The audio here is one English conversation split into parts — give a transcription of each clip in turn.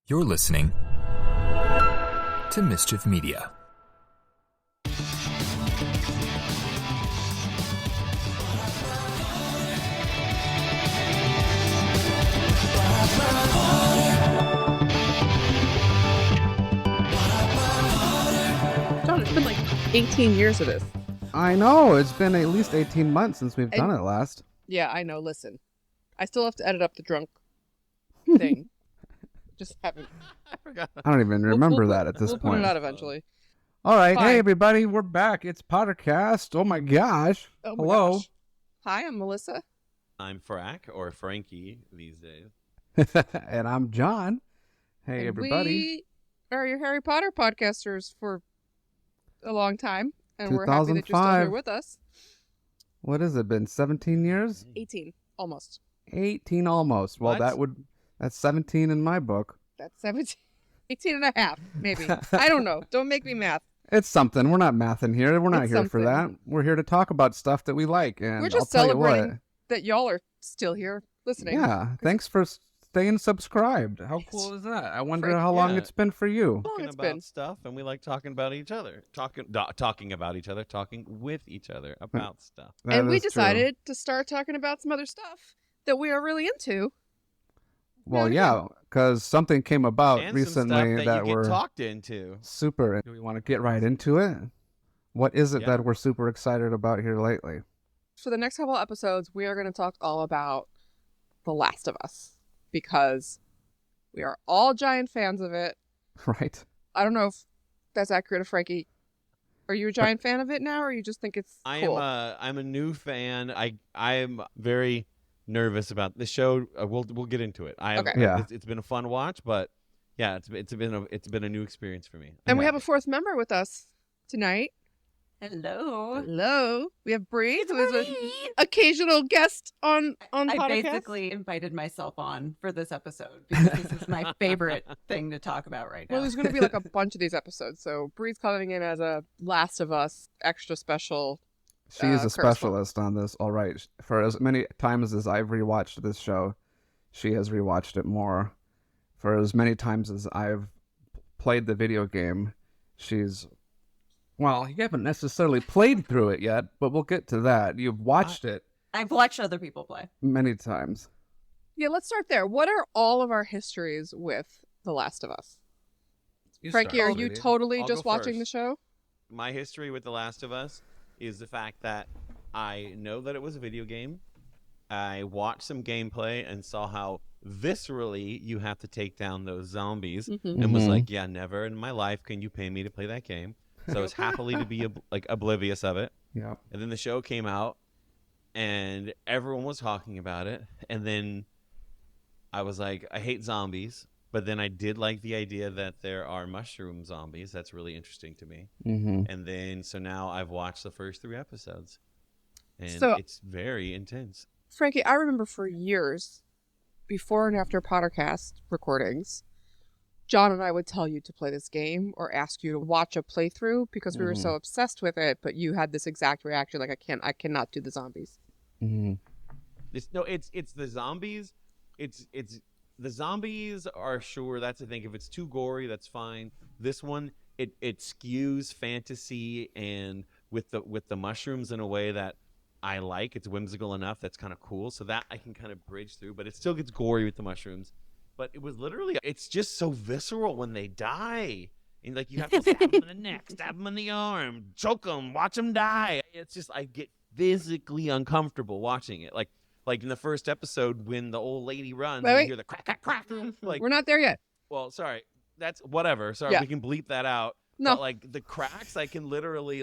You're listening to Mischief Media. John, it's been like 18 years of this. I know. It's been at least 18 months since we've done it last. Yeah, I know. Listen, I still have to edit up the drunk thing. Just haven't. I forgot. I don't even remember that at this We'll point. put it out eventually. All right. Fine. Hey, everybody. We're back. It's PotterCast. Oh, my gosh. Oh my Hello. gosh. Hi, I'm Melissa. I'm Frak, or Frankie these days. And I'm John. Hey, And everybody. We are your Harry Potter podcasters for a long time. And we're happy that you're still 2005. here with us. What has it been? 17 years? 18, almost. 18 almost. Well, What? that's 17 in my book. That's 17. 18 and a half, maybe. I don't know. Don't make me math. It's something. We're not mathing here. We're not It's here for that. something. We're here to talk about stuff that we like. And We're just I'll tell you what. celebrating that y'all are still here listening. Yeah. Thanks for staying subscribed. How cool is that? I wonder Frank, how long yeah. it's been for you. Talking it's about been? stuff, and we like talking about each other. Talking about each other, talking with each other about stuff. That And we is true. decided to start talking about some other stuff that we are really into. Well, Yeah, yeah, because something came about And recently some stuff that you we're get talked into. super. Do we want to get right into it? What is it Yeah. that we're super excited about here lately? For the next couple episodes, we are going to talk all about The Last of Us because we are all giant fans of it. Right? I don't know if that's accurate of Frankie. Are you a giant fan of it now, or you just think it's cool? I'm a new fan. I'm very nervous about the show. We'll get into it. Okay. Yeah. It's been a fun watch, but yeah, it's been a new experience for me. And we have a fourth member with us tonight. Hello. Hello. We have Bree, who is an occasional guest on I PotterCast. basically invited myself on for this episode because this is my favorite thing to talk about right now. Well, there's going to be like a bunch of these episodes. So Bree's coming in as a Last of Us extra special. She is a Curse specialist on this. All right. For as many times as I've rewatched this show, she has rewatched it more. For as many times as I've played the video game, she's... Well, you haven't necessarily played through it yet, but we'll get to that. You've watched it I've watched other people play. many times. Yeah, let's start there. What are all of our histories with The Last of Us? Frankie, are you totally I'll just go watching the first. show? My history with The Last of Us is the fact that I know that it was a video game. I watched some gameplay and saw how viscerally you have to take down those zombies, Mm-hmm. and was Mhm. like, yeah, never in my life can you pay me to play that game. So I was happily to be oblivious of it. Yeah. And then the show came out, and everyone was talking about it. And then I was like, I hate zombies. But then I did like the idea that there are mushroom zombies. That's really interesting to me. Mm-hmm. And then, so now I've watched the first 3 episodes. And So- it's very intense. Frankie, I remember for years, before and after PotterCast recordings, John and I would tell you to play this game or ask you to watch a playthrough because we were so obsessed with it, but you had this exact reaction like, I cannot do the zombies. Mm-hmm. It's the zombies. It's the zombies are sure, that's the thing. If it's too gory, that's fine. This one, it skews fantasy and with the mushrooms in a way that I like. It's whimsical enough. That's kind of cool. So that I can kind of bridge through, but it still gets gory with the mushrooms. But it was literally, it's just so visceral when they die. And like you have to stab them in the neck, stab them in the arm, choke them, watch them die. It's just, I get physically uncomfortable watching it. Like in the first episode when the old lady runs, and Wait. you hear the crack, crack, crack. Like, We're not there yet. well, sorry, that's whatever. Sorry, Yeah. we can bleep that out. No. But like the cracks, I can literally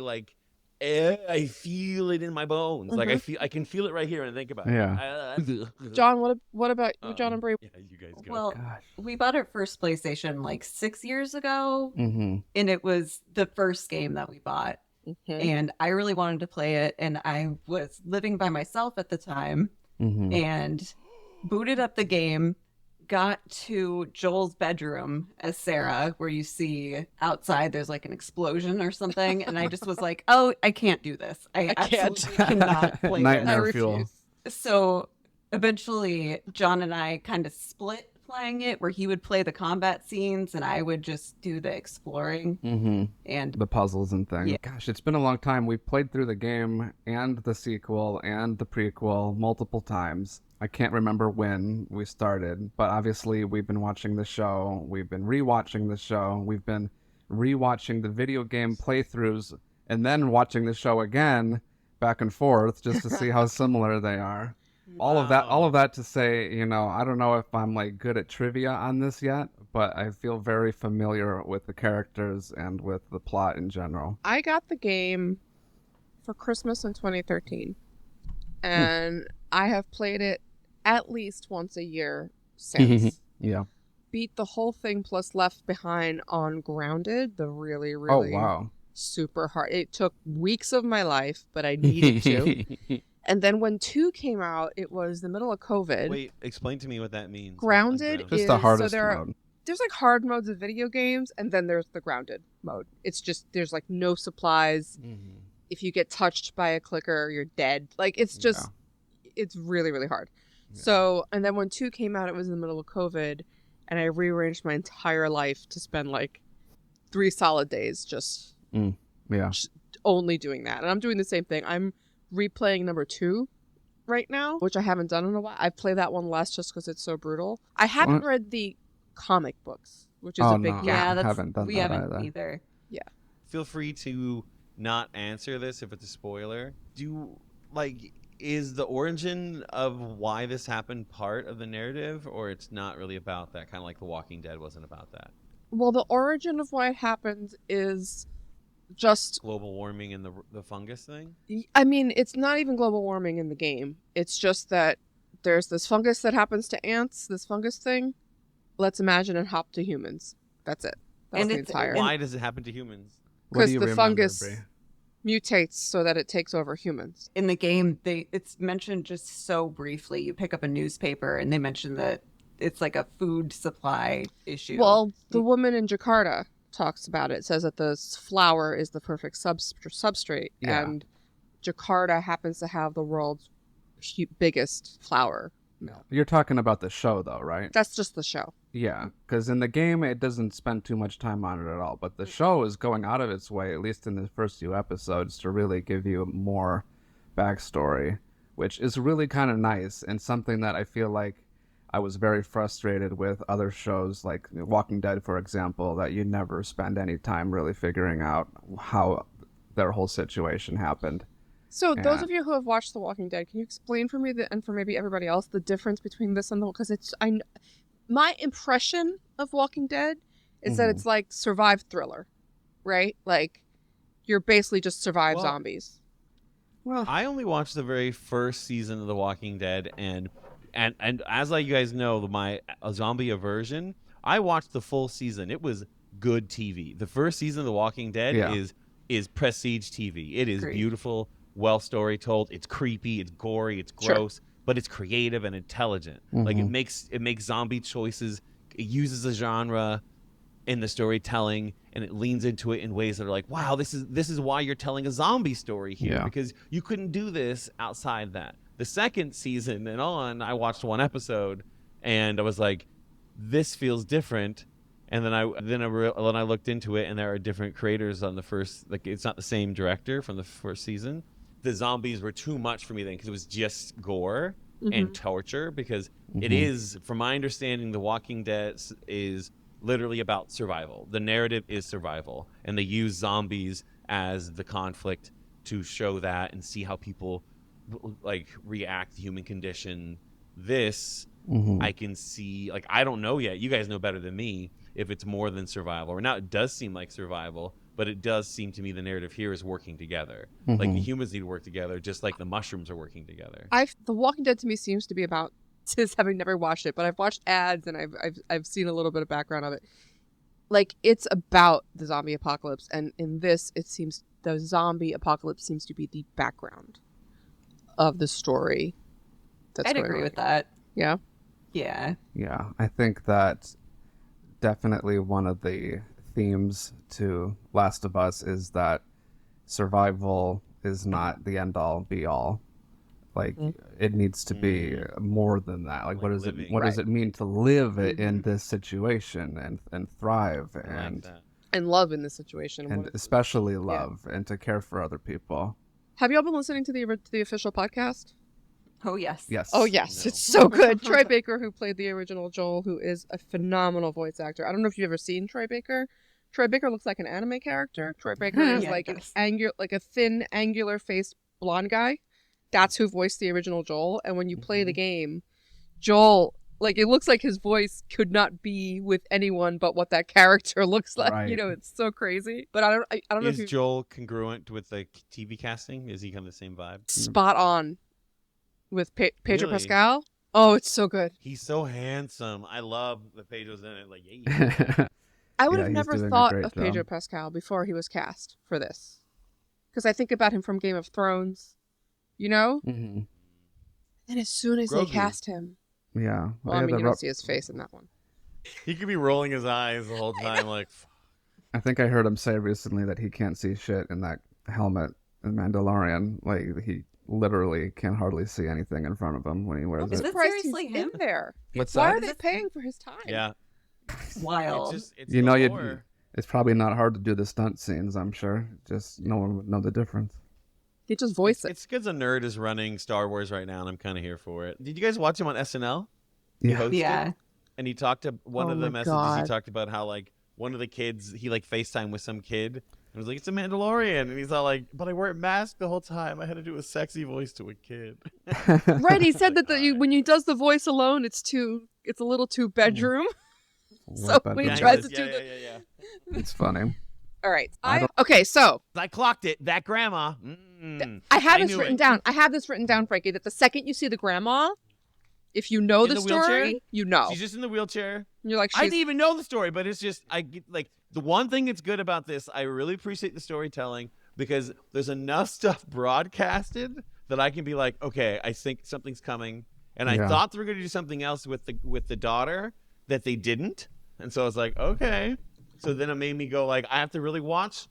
I feel it in my bones. Like I can feel it right here and think about Yeah. it. John, what about John and Brie? Yeah, you guys go. Well, Gosh. we bought our first PlayStation like 6 years ago, Mm-hmm. and it was the first game that we bought. Mhm. And I really wanted to play it, and I was living by myself at the time, Mm-hmm. and booted up the game, got to Joel's bedroom as Sarah, where you see outside there's like an explosion or something, and I just was like, oh, I can't do this. I can't. absolutely cannot play Nightmare this. I fuel. refuse. So eventually John and I kind of split playing it, where he would play the combat scenes and I would just do the exploring and The puzzles and things. Yeah. Gosh, it's been a long time. We've played through the game and the sequel and the prequel multiple times. I can't remember when we started, but obviously we've been watching the show. We've been rewatching the show. We've been rewatching the video game playthroughs and then watching the show again back and forth just to see how similar they are. All of that to say, you know, I don't know if I'm like good at trivia on this yet, but I feel very familiar with the characters and with the plot in general. I got the game for Christmas in 2013, and I have played it at least once a year since. Yeah. Beat the whole thing plus Left Behind on Grounded, the really, really super hard. It took weeks of my life, but I needed to. And then when 2 came out, it was the middle of COVID. Wait, explain to me what that means. Grounded Just the hardest so mode. There's like hard modes of video games, and then there's the grounded mode. It's just there's like no supplies. If you get touched by a clicker, you're dead. Like it's just it's really, really hard. Yeah. So, and then when 2 came out, it was in the middle of COVID, and I rearranged my entire life to spend like 3 solid days just only doing that. And I'm doing the same thing. I'm replaying number 2 right now, which I haven't done in a while. I play that one less just because it's so brutal. I haven't read the comic books, which is a big gap. Yeah, I haven't done we that haven't either. Yeah. Feel free to not answer this if it's a spoiler. Is the origin of why this happened part of the narrative, or it's not really about that? Kind of like The Walking Dead wasn't about that. Well, the origin of why it happened is just global warming and the fungus thing. I mean, it's not even global warming in the game. It's just that there's this fungus that happens to ants, this fungus thing. Let's imagine it hopped to humans. That's it. That's the entire. Why does it happen to humans? Because the fungus mutates so that it takes over humans. In the game, it's mentioned just so briefly. You pick up a newspaper and they mention that it's like a food supply issue. Well, the woman in Jakarta talks about it. It says that this flour is the perfect substrate, and Jakarta happens to have the world's biggest flour mill. You're talking about the show, though, right? That's just the show. Yeah, because in the game, it doesn't spend too much time on it at all. But the show is going out of its way, at least in the first few episodes, to really give you more backstory, which is really kind of nice and something that I feel like I was very frustrated with other shows like Walking Dead, for example, that you never spend any time really figuring out how their whole situation happened. So those of you who have watched The Walking Dead, can you explain for me and for maybe everybody else the difference between this and the, because my impression of Walking Dead is that it's like survive thriller, right? Like you're basically just survive zombies. Well, I only watched the very first season of The Walking Dead, and as like you guys know, my zombie aversion, I watched the full season. It was good TV. The first season of The Walking Dead is prestige TV. It is beautiful, well story told. It's creepy, it's gory, it's gross, but it's creative and intelligent. Like it makes zombie choices. It uses the genre in the storytelling, and it leans into it in ways that are like, wow, this is why you're telling a zombie story here, because you couldn't do this outside that. The second season and on, I watched one episode, and I was like, this feels different. And then I looked into it, and there are different creators on the first. Like, it's not the same director from the first season. The zombies were too much for me then, because it was just gore and torture. Because it is, from my understanding, The Walking Dead is literally about survival. The narrative is survival, and they use zombies as the conflict to show that and see how people like react to the human condition. This I can see, like, I don't know yet, you guys know better than me if it's more than survival. Or now it does seem like survival, but it does seem to me the narrative here is working together. Like the humans need to work together just like the mushrooms are working together. The Walking Dead to me seems to be about, just having never watched it, but I've watched ads and I've seen a little bit of background of it. Like, it's about the zombie apocalypse, and in this it seems the zombie apocalypse seems to be the background of the story. I'd agree with that. Yeah. Yeah. Yeah, I think that definitely one of the themes to Last of Us is that survival is not the end all be all. Like it needs to be more than that. Like, Like what does living. it what does Right. it mean to live in this situation and thrive I like and that. And love in this situation. and What is- especially love and to care for other people. Have y'all been listening to the official podcast? Oh, yes. Yes. Oh yes, No. it's so good. Troy Baker, who played the original Joel, who is a phenomenal voice actor. I don't know if you've ever seen Troy Baker. Troy Baker looks like an anime character. Troy Baker is Yeah, like he an does. like a thin, angular faced blonde guy. That's who voiced the original Joel. And when you play the game, Joel, like it looks like his voice could not be with anyone but what that character looks like. Right. You know, it's so crazy. But I don't know if Is you Joel congruent with the TV casting? Is he kind of the same vibe? spot on with Pedro Really? Pascal. Oh, it's so good. He's so handsome. I love that Pedro's in it. Like, yeah. I would Yeah, have he's never doing a thought great of Pedro job. Pascal before he was cast for this. Because I think about him from Game of Thrones, you know? hmm And as soon as Grogu. they cast him, Yeah. well, I mean, you don't see his face in that one. He could be rolling his eyes the whole time. Like, I think I heard him say recently that he can't see shit in that helmet in Mandalorian. Like he literally can hardly see anything in front of him when he wears Is it. it Surprised seriously he's him? in there. What's Why that? are they paying for his time? yeah. Wild. It's You the know, lore. it's probably not hard to do the stunt scenes, I'm sure. Just no one would know the difference. He just voiced it. It's because a nerd is running Star Wars right now, and I'm kind of here for it. Did you guys watch him on SNL? He Yeah. hosted, Yeah. and he talked to one Oh of the my messages. God. He talked about how like one of the kids he like FaceTime with some kid. And was like, it's a Mandalorian, and he's all like, but I wear a mask the whole time. I had to do a sexy voice to a kid. Right, he said that when he does the voice alone, it's a little too bedroom. So But we Yeah, tried he to does. do yeah, the- yeah. It's funny. All right. I Okay, so I clocked it. That grandma. I have this knew written it. down. I have this written down, Frankie, that the second you see the grandma, if you know In the the story, wheelchair? you know. She's just in the wheelchair. And you're like, I she's didn't even know the story, but it's just I get like the one thing that's good about this. I really appreciate the storytelling because there's enough stuff broadcasted that I can be like, okay, I think something's coming, and I Yeah. thought they were going to do something else with the daughter that they didn't, and so I was like, okay. So then it made me go like, I have to really watch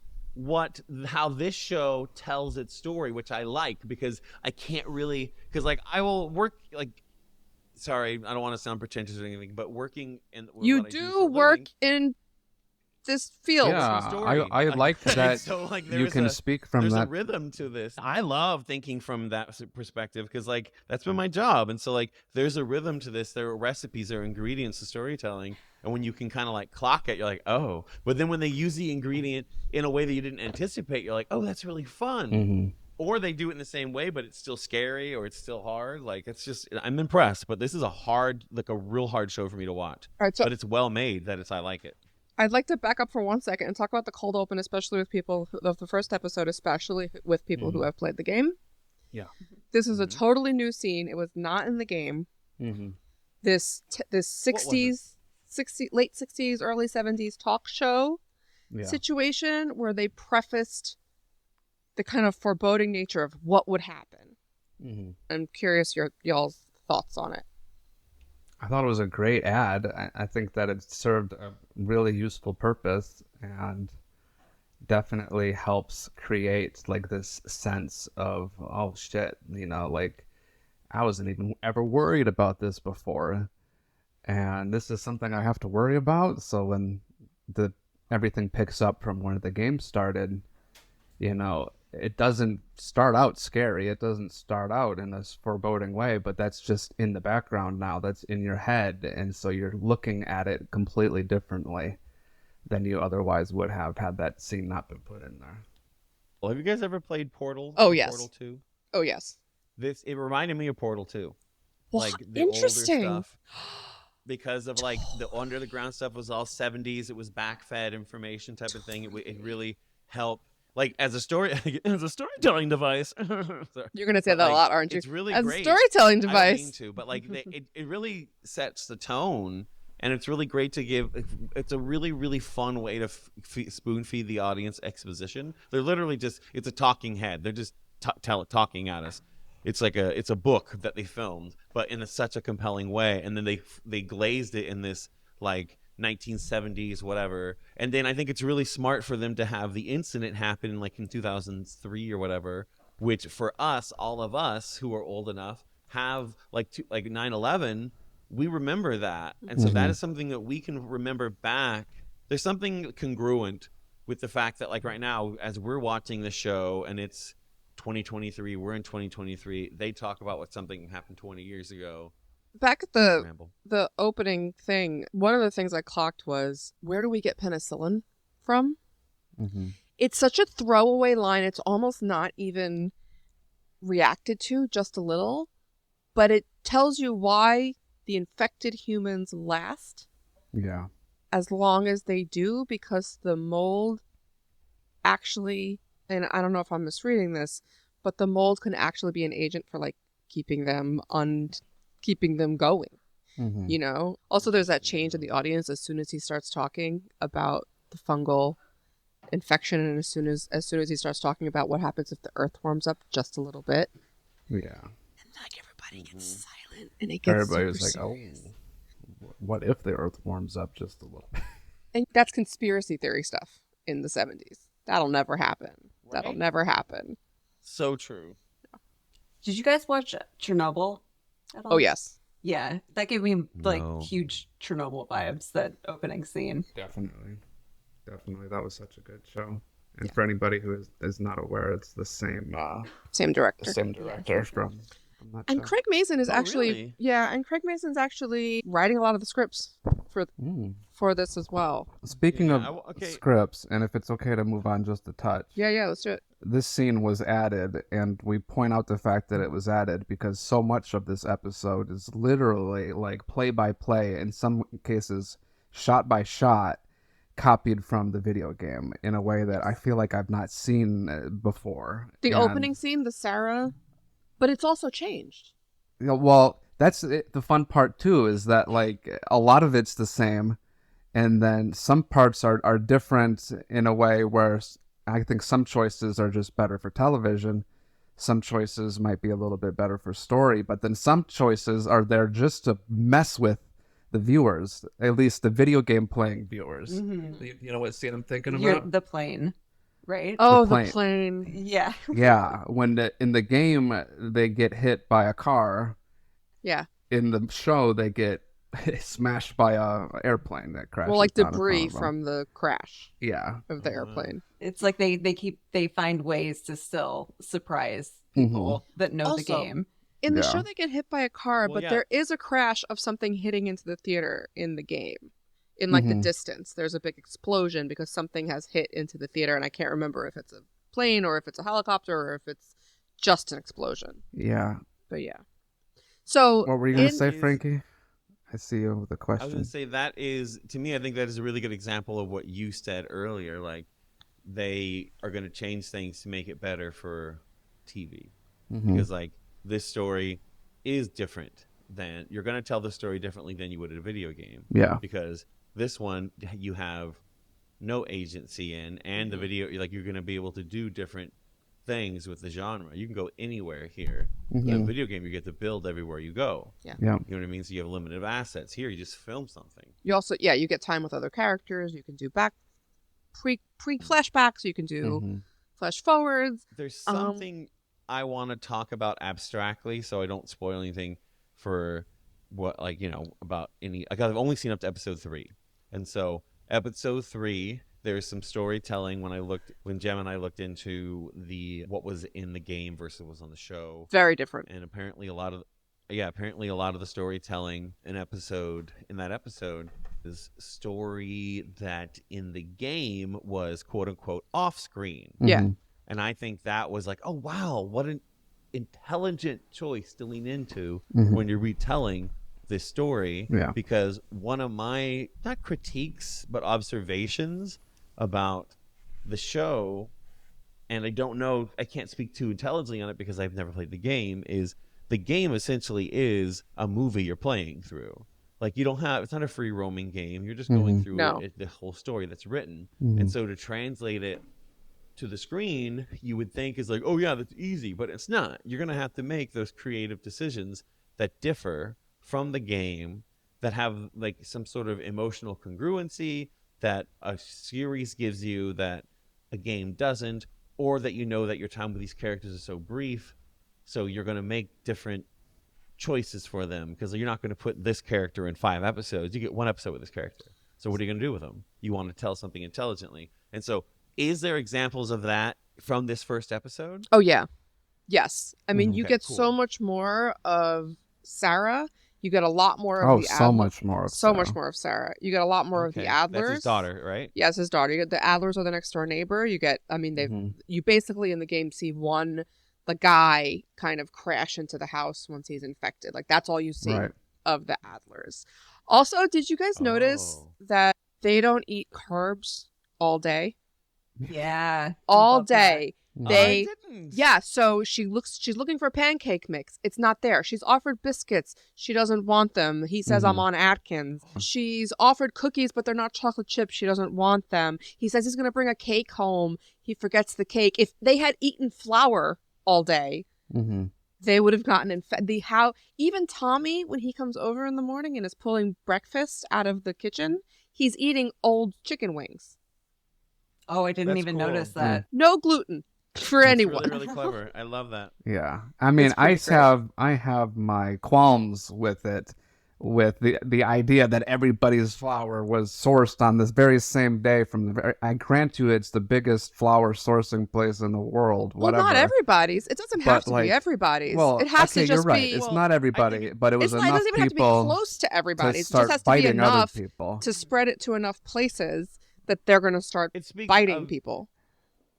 how this show tells its story, which I like because I can't really because like I will work like. Sorry, I don't want to sound pretentious or anything, but working in you what I do for a work living, in this field. Yeah, story. I like that so, like, you there's can a- speak from there's that. a rhythm to this. I love thinking from that perspective because like that's been my job, and so like there's a rhythm to this. There are recipes, there are ingredients to storytelling, and when you can kind of like clock it, you're like, oh. But then when they use the ingredient in a way that you didn't anticipate, you're like, oh, that's really fun. Mhm. Or they do it in the same way, but it's still scary or it's still hard. Like it's just, I'm impressed. But this is a real hard show for me to watch. All right, so But it's well made. I like it. I'd like to back up for 1 second and talk about the cold open, especially with people of the first episode, especially with people who have played the game. Yeah. This is a totally new scene. It was not in the game. Mhm. This was it? 60s, late 60s, early 70s talk show Yeah. situation where they prefaced the kind of foreboding nature of what would happen. Mhm. I'm curious y'all's thoughts on it. I thought it was a great ad. I think that it served a really useful purpose and definitely helps create like this sense of, oh shit, like I wasn't even ever worried about this before. And this is something I have to worry about. So when everything picks up from when the game started, it doesn't start out scary. It doesn't start out in this foreboding way, but that's just in the background now. That's in your head. And so you're looking at it completely differently than you otherwise would have had that scene not been put in there. Well, have you guys ever played Portal? Oh, yes. Portal 2? Oh, yes. It reminded me of Portal 2. Well, Like the interesting. older stuff. Because of like the under the ground stuff was all 70s. It was backfed information type of thing. It really helped. Like as a storytelling device. Sorry. You're going to say But, that like, a lot, aren't you? It's really As great. a storytelling I don't device. mean to, but like it really sets the tone, and it's really great to give. It's a really really fun way to spoon feed the audience exposition. They're literally just it's a talking head. They're just talking at us. It's like it's a book that they filmed, but in such a compelling way, and then they glazed it in this like 1970s whatever, and then I think it's really smart for them to have the incident happen like in 2003 or whatever, which for us, all of us who are old enough, have like 9/11. We remember that, and so that is something that we can remember back. There's something congruent with the fact that, like, right now, as we're watching the show and it's 2023, we're in 2023. They talk about what something happened 20 years ago. Back at the opening thing, one of the things I clocked was, where do we get penicillin from? It's such a throwaway line. It's almost not even reacted to, just a little, but it tells you why the infected humans last as long as they do, because the mold actually, and I don't know if I'm misreading this, but the mold can actually be an agent for like keeping them going. You know? Also, there's that change in the audience as soon as he starts talking about the fungal infection, and as soon as he starts talking about what happens if the earth warms up just a little bit. And like everybody gets silent and it gets Everybody's super like, serious. oh, what if the earth warms up just a little bit? And that's conspiracy theory stuff in the 70s. That'll never happen. That'll never happen. So true. Did you guys watch Chernobyl at all? Oh, yes. Yeah, that gave me like No. huge Chernobyl vibes, that opening scene. Definitely. That was such a good show. And for anybody who is not aware, it's the same director from that And show. Craig Mason is actually really? and Craig Mason's actually writing a lot of the scripts for this as well. Speaking of okay. scripts, and if it's okay to move on just a touch, Yeah, let's do it. this scene was added, and we point out the fact that it was added because so much of this episode is literally like play by play, in some cases shot by shot, copied from the video game in a way that I feel like I've not seen before. The And, opening scene, the Sarah, but it's also changed. you know, well, that's it. The fun part too is that like a lot of it's the same, and then some parts are different in a way where I think some choices are just better for television, some choices might be a little bit better for story, but then some choices are there just to mess with the viewers, at least the video game playing viewers. You know what scene I'm thinking about? The plane, right? Oh, plane. the plane. Yeah. Yeah, when in the game they get hit by a car, Yeah. in the show they get smashed by a airplane that crashes. Well, like down in debris front of them. from the crash Yeah. of the airplane. It's like they find ways to still surprise people that know the Also, game. In the Yeah. show, they get hit by a car, Well, but yeah. there is a crash of something hitting into the theater in the game. In like the distance, there's a big explosion because something has hit into the theater, and I can't remember if it's a plane or if it's a helicopter or if it's just an explosion. Yeah. But yeah. So What were you going to in- say, Frankie? I see you with a I was going question. to say that is, to me, I think that is a really good example of what you said earlier. Like, they are going to change things to make it better for TV. Because, like, this story is different than, you're going to tell the story differently than you would in a video game. Yeah. Because this one, you have no agency in, and the video, like, you're going to be able to do different things with the genre. You can go anywhere here. In a video game, you get to build everywhere you go. Yeah. You know what I mean? So you have limited assets. Here, you just film something. you also, you get time with other characters. You can do pre flashbacks. You can do flash forwards. There's something I want to talk about abstractly, so I don't spoil anything for what, like, you know, about any. Like, I've only seen up to episode 3, and so episode 3, there's some storytelling when Jem and I looked into what was in the game versus what was on the show, Very different. and apparently a lot of the storytelling in that episode is story that in the game was quote unquote off screen. Yeah. And I think that was like, oh, wow, what an intelligent choice to lean into when you're retelling this story. Yeah. Because one of my, not critiques, but observations about the show, and I can't speak too intelligently on it because I've never played the game, is the game essentially is a movie you're playing through. Like, it's not a free roaming game. You're just going through the whole story that's written. And so to translate it to the screen, you would think is like, oh yeah, that's easy, but it's not. You're going to have to make those creative decisions that differ from the game, that have like some sort of emotional congruency that a series gives you that a game doesn't, or that you know that your time with these characters is so brief, so you're going to make different choices for them because you're not going to put this character in 5 episodes. You get 1 episode with this character. So what are you going to do with them? You want to tell something intelligently. And so is there examples of that from this first episode? Oh, yeah. Yes. I mean, you Okay, get cool. so much more of Sarah. You get a lot more of the so Adler. much more of So Sarah. much more of Sarah. You get a lot more of the Adlers. That's his daughter, right? Yes, his daughter. You get the Adlers are the next door neighbor. You get, I mean, you basically in the game see the guy kind of crash into the house once he's infected. Like, that's all you see of the Adlers. Also, did you guys notice that they don't eat carbs all day? Yeah. All day. I didn't. Yeah, so she's looking for pancake mix. It's not there. She's offered biscuits. She doesn't want them. He says, I'm on Atkins. She's offered cookies, but they're not chocolate chips. She doesn't want them. He says he's going to bring a cake home. He forgets the cake. If they had eaten flour all day, they would have gotten infected. Even Tommy, when he comes over in the morning and is pulling breakfast out of the kitchen, he's eating old chicken wings. Oh, I didn't even notice that. No gluten for anyone. Really, really clever. I love that. Yeah. I mean, I have my qualms with it, with the idea that everybody's flour was sourced on this very same day I grant you it's the biggest flour sourcing place in the world, whatever. Well, not everybody's. It doesn't have to be everybody's. Well, it has to just you're right. be. It's not everybody, but it was enough people. It doesn't even have to be close to everybody's. It just has to be enough to spread it to enough places that they're going to start biting people.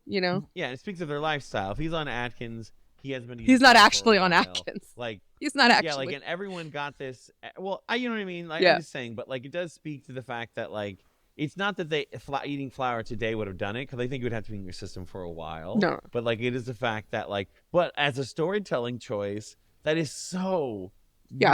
You know? Yeah, it speaks of their lifestyle. If he's on Atkins, he has been. He's not actually on Atkins. Like he's not actually. Yeah, like and everyone got this. Well, you know what I mean. Like I'm just saying, but like it does speak to the fact that like it's not that eating flour today would have done it because I think it would have to be in your system for a while. No, but like it is the fact that like, but as a storytelling choice, that is so.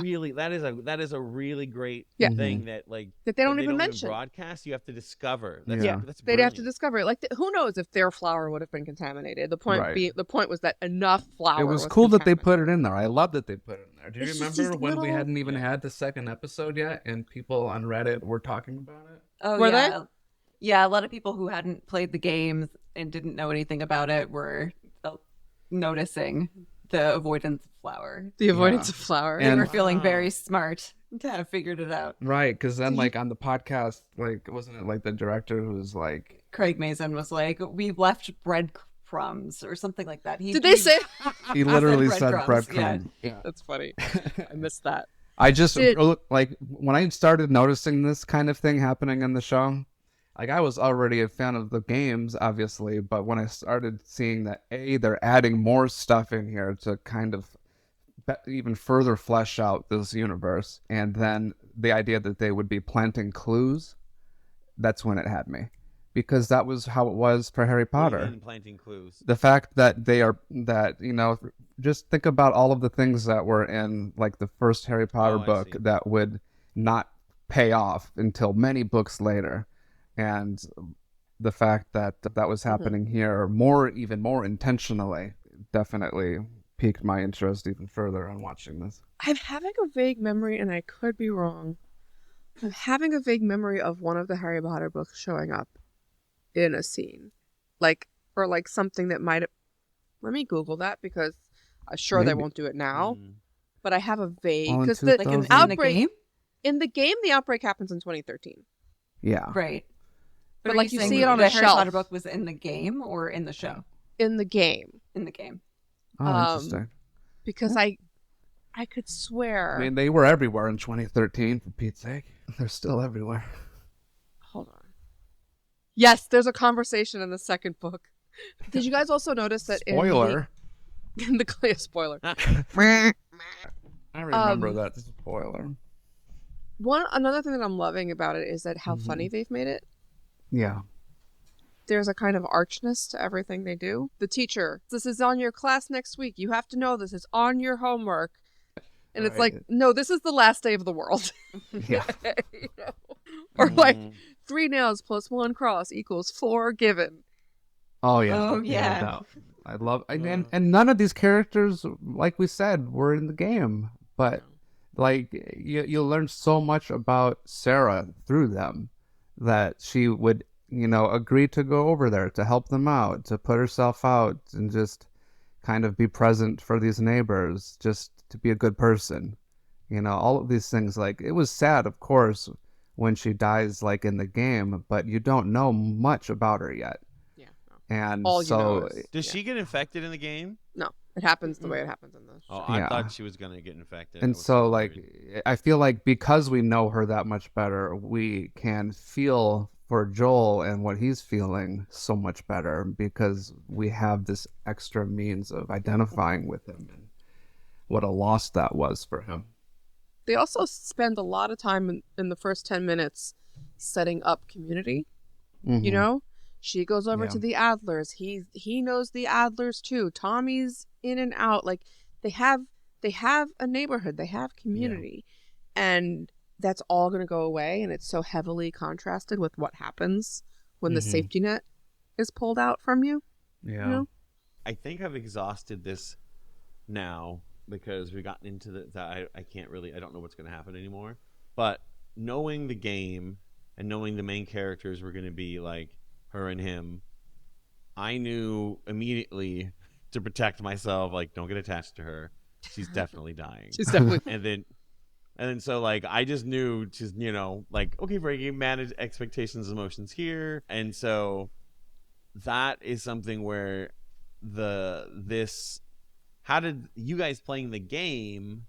Really, that is a really great thing that like that they don't even mention. Broadcast, you have to discover. That's they'd have to discover it. Like who knows if their flour would have been contaminated? The point was that enough flour. It was cool that they put it in there. I love that they put it in there. Do you remember when we hadn't even had the second episode yet, and people on Reddit were talking about it? Oh, were they? Yeah, a lot of people who hadn't played the games and didn't know anything about it were noticing the avoidance of flour. The avoidance of flour. They were feeling very smart to have figured it out. Right, because then like on the podcast, like wasn't it like the director who was like... Craig Mazin was like, we left breadcrumbs or something like that. Did they say? He literally said breadcrumbs. Yeah. That's funny. I missed that. I just, like, when I started noticing this kind of thing happening in the show, like, I was already a fan of the games, obviously, but when I started seeing that, they're adding more stuff in here to kind of even further flesh out this universe, and then the idea that they would be planting clues, that's when it had me. Because that was how it was for Harry Potter. Planting clues. The fact that just think about all of the things that were in, like, the first Harry Potter book that would not pay off until many books later. And the fact that that was happening here even more intentionally definitely piqued my interest even further on watching this. I'm having a vague memory, and I could be wrong. I'm having a vague memory of one of the Harry Potter books showing up in a scene. Or something that might have... Let me Google that, because I'm sure they won't do it now. But I have a vague... Because in the game? In the game, the outbreak happens in 2013. Yeah. Right. But like you see it on a shelf. The Harry Potter book was in the game or in the show? In the game. In the game. Oh, interesting. Because I could swear. I mean, they were everywhere in 2013, for Pete's sake. They're still everywhere. Hold on. Yes, there's a conversation in the second book. Did you guys also notice that spoiler? In the spoiler. I remember that spoiler. Another thing that I'm loving about it is that how funny they've made it. Yeah. There's a kind of archness to everything they do. The teacher, this is on your class next week. You have to know this. It's on your homework. And it's like, no, this is the last day of the world. Yeah. You know? Or like 3 nails plus 1 cross equals 4 given. Oh, yeah. Oh, yeah. No. I love and none of these characters, like we said, were in the game. But like you learn so much about Sarah through them that she would agreed to go over there to help them out, to put herself out and just kind of be present for these neighbors, just to be a good person. All of these things. Like, it was sad, of course, when she dies, like in the game, but you don't know much about her yet. Yeah. No. And All you know so, is, Does she get infected in the game? No, it happens the way it happens in the show. Oh, I Yeah. thought she was gonna get infected. I and was so like, worried. I feel like because we know her that much better, we can feel for Joel and what he's feeling so much better because we have this extra means of identifying with him and what a loss that was for him. They also spend a lot of time in the first 10 minutes setting up community. Mhm. She goes over Yeah. to the Adlers. He knows the Adlers too. Tommy's in and out. Like, they have a neighborhood. They have community. And that's all going to go away, and it's so heavily contrasted with what happens when the Mhm. safety net is pulled out from you. Yeah. I think I've exhausted this now because we've gotten into that I can't really, I don't know what's going to happen anymore. But knowing the game and knowing the main characters were going to be like her and him, I knew immediately to protect myself, like, don't get attached to her. She's definitely dying. She's definitely And then so, like, I just knew, just, like, okay, Frankie, manage expectations, emotions here. And so that is something where how did you guys playing the game,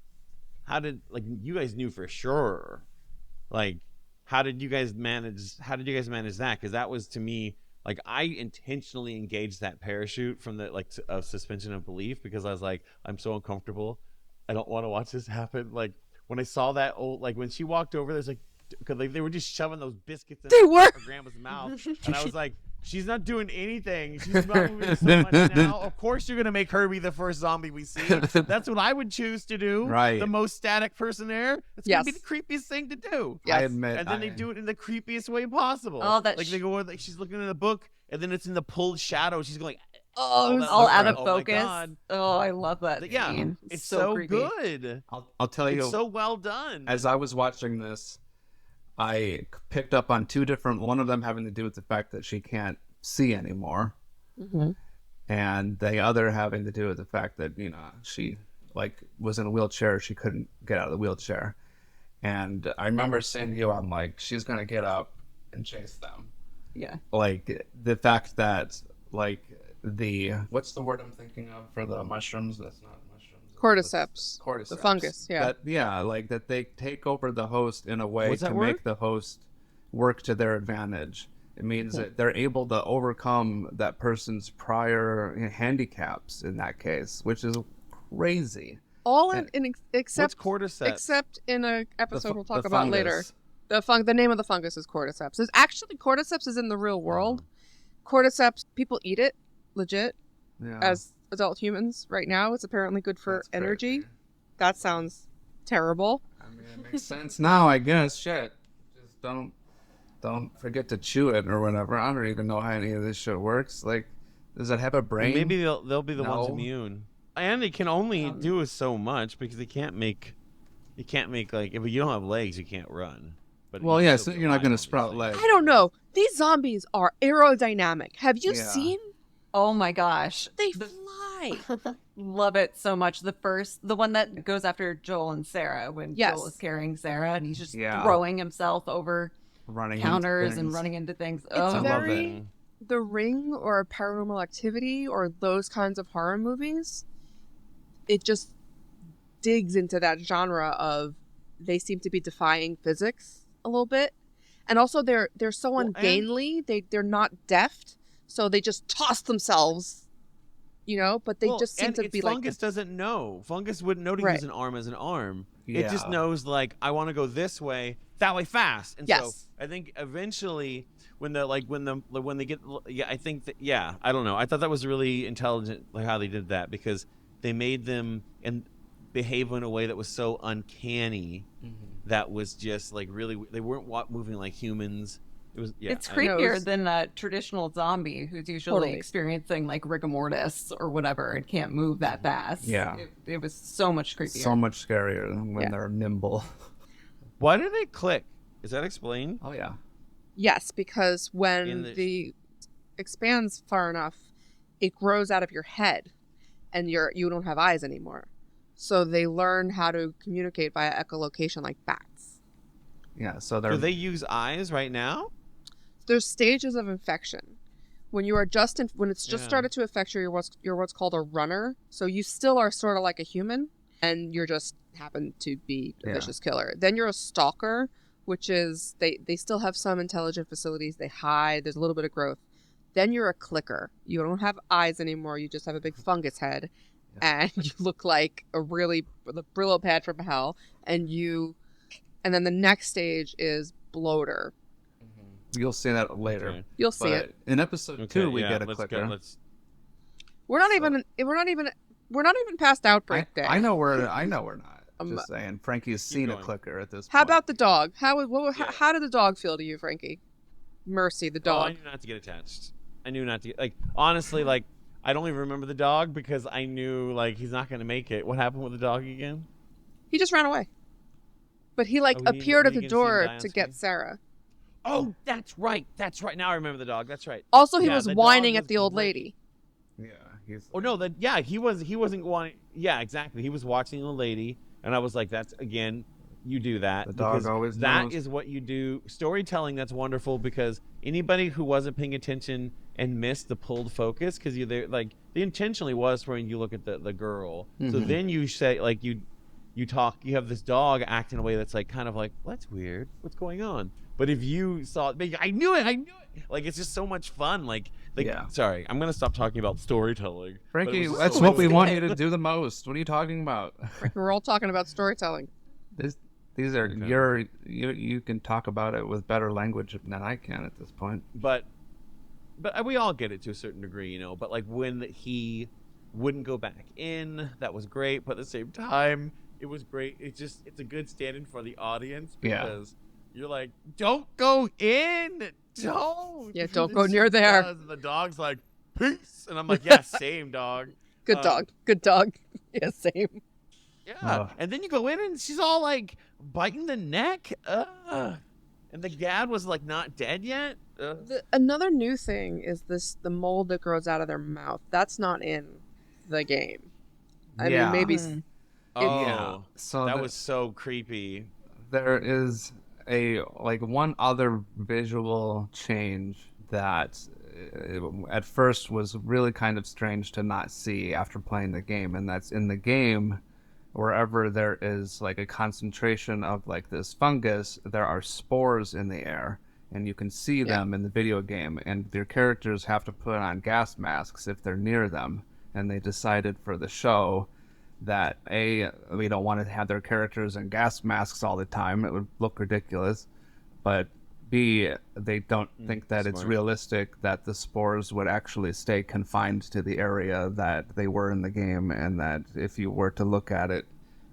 you guys knew for sure, like, how did you guys manage that? Because that was, to me, like, I intentionally engaged that parachute from the, like, of suspension of belief, because I was like, I'm so uncomfortable. I don't want to watch this happen. Like, when I saw that old, like, when she walked over, there's like, because they were just shoving those biscuits in her grandma's mouth, and I was like, she's not doing anything. She's not moving so much now. Of course, you're gonna make her be the first zombie we see. That's what I would choose to do. Right. The most static person there. It's gonna be the creepiest thing to do. Yes. I admit. And then they do it in the creepiest way possible. Oh, that like they go, like, she's looking in the book, and then it's in the pulled shadow. She's going, Oh, that all look out like, of oh my focus. God. Oh, I love that Yeah, scene. it's so creepy. good. I'll tell you. It's so well done. As I was watching this, I picked up on two different. One of them having to do with the fact that she can't see anymore, and the other having to do with the fact that she was in a wheelchair. She couldn't get out of the wheelchair, and I remember saying to you, I'm like, she's gonna get up and chase them. Yeah. Like, the fact that, like, what's the word I'm thinking of for the mushrooms? That's not mushrooms. Cordyceps. Cordyceps. The fungus, yeah. Like, that they take over the host in a way What's that to word? make the host work to their advantage. It means that they're able to overcome that person's prior handicaps in that case, which is crazy. All And- except What's cordyceps? except in a episode we'll talk The about later. fungus. The name of the fungus is cordyceps. Cordyceps is in the real world. Cordyceps, people eat it, legit, Yeah. as adult humans right now. It's apparently good for That's energy. crazy. That sounds terrible. I mean, it makes sense now, I guess. Shit. Just don't forget to chew it or whatever. I don't even know how any of this shit works. Like, does it have a brain? Maybe they'll be the ones No. immune. And they can only do so much because they can't make like, if you don't have legs, you can't run. But Well, you yeah, still so be you're not alive going on to these sprout things. legs. I don't know. These zombies are aerodynamic. Have you Yeah. seen? Oh my gosh. They fly. Love it so much. The one that goes after Joel and Sarah, when Yes. Joel is carrying Sarah and he's just Yeah. throwing himself over Running counters into and things. running into things. It's Oh, I love very The Ring or Paranormal Activity or those kinds of horror movies. It just digs into that genre of they seem to be defying physics a little bit, and also they're so Well, and- ungainly. They're not deft, so they just toss themselves. But they just seem and to it's be like fungus doesn't know. Fungus wouldn't know to Right. use an arm as an arm. It just Yeah. knows, like, I want to go this way, that way fast. And so Yes. I think eventually when they get, I think that, I don't know. I thought that was really intelligent, like, how they did that, because they made them and behave in a way that was so uncanny. That was just like really, they weren't moving like humans. It was, it's know, creepier it's- than a traditional zombie who's usually Totally. experiencing like rigor mortis or whatever and can't move that fast. Yeah. It was so much creepier. So much scarier than when Yeah. they're nimble. Why do they click? Is that explained? Oh, yeah. Yes, because when In the- the expands far enough, it grows out of your head, and you don't have eyes anymore. So they learn how to communicate via echolocation like bats. Yeah, so Do they use eyes right now? There's stages of infection. When you are when it's just Yeah. started to affect you, you're what's called a runner. So you still are sort of like a human, and you're just happen to be a vicious killer. Then you're a stalker, which is they still have some intelligent facilities. They hide. There's a little bit of growth. Then you're a clicker. You don't have eyes anymore. You just have a big fungus head, and you look like the Brillo pad from hell. And then the next stage is bloater. You'll see that later. Okay. You'll see But it. in episode 2, we get a clicker. We're not even past outbreak day. I know we're not. Um, Just saying, Frankie's seen a going. clicker at this point. How about the dog? How did the dog feel to you, Frankie? Mercy, the Oh, I dog. knew not to get attached. I knew not to get, honestly, I don't even remember the dog because I knew he's not going to make it. What happened with the dog again? He just ran away. But he we appeared at the didn't get to see him door die on to get screen? Sarah. Oh, that's right. Now I remember the dog. That's right. Also, he Yeah, was the whining dog at the was old great. lady. Yeah, he's. Oh no, he wasn't going. Yeah, exactly. He was watching the lady, and I was like, "That's again, you do that. The dog because always That knows. is what you do. Storytelling. That's wonderful because anybody who wasn't paying attention and missed the pulled focus because you're there, the intentionally was when you look at the girl. So then you say you talk. You have this dog act in a way that's kind of well, that's weird. What's going on? But if you saw it, I knew it. It's just so much fun. Yeah. Sorry, I'm gonna stop talking about storytelling. but it Frankie, was that's so what we good. want you to do the most. What are you talking about? We're all talking about storytelling. These are Okay. you can talk about it with better language than I can at this point. But we all get it to a certain degree, But when he wouldn't go back in, that was great. But at the same time, it was great. It's a good stand-in for the audience because you're like, don't go in, don't. Yeah, don't go near there. And the dog's like, peace, and I'm like, yeah, same dog. Good dog. Good dog. Yeah, same. Yeah, and then you go in and she's all biting the neck. And the dad was not dead yet. Another new thing is the mold that grows out of their mouth. That's not in the game. I mean, maybe. Oh, Yeah. So that was so creepy. There is one other visual change that at first was really kind of strange to not see after playing the game, and that's in the game. Wherever there is a concentration of this fungus, there are spores in the air, and you can see them in the video game, and your characters have to put on gas masks if they're near them. And they decided for the show that we don't want to have their characters in gas masks all the time. It would look ridiculous. But B, they don't think that it's smart. realistic that the spores would actually stay confined to the area that they were in the game, and that if you were to look at it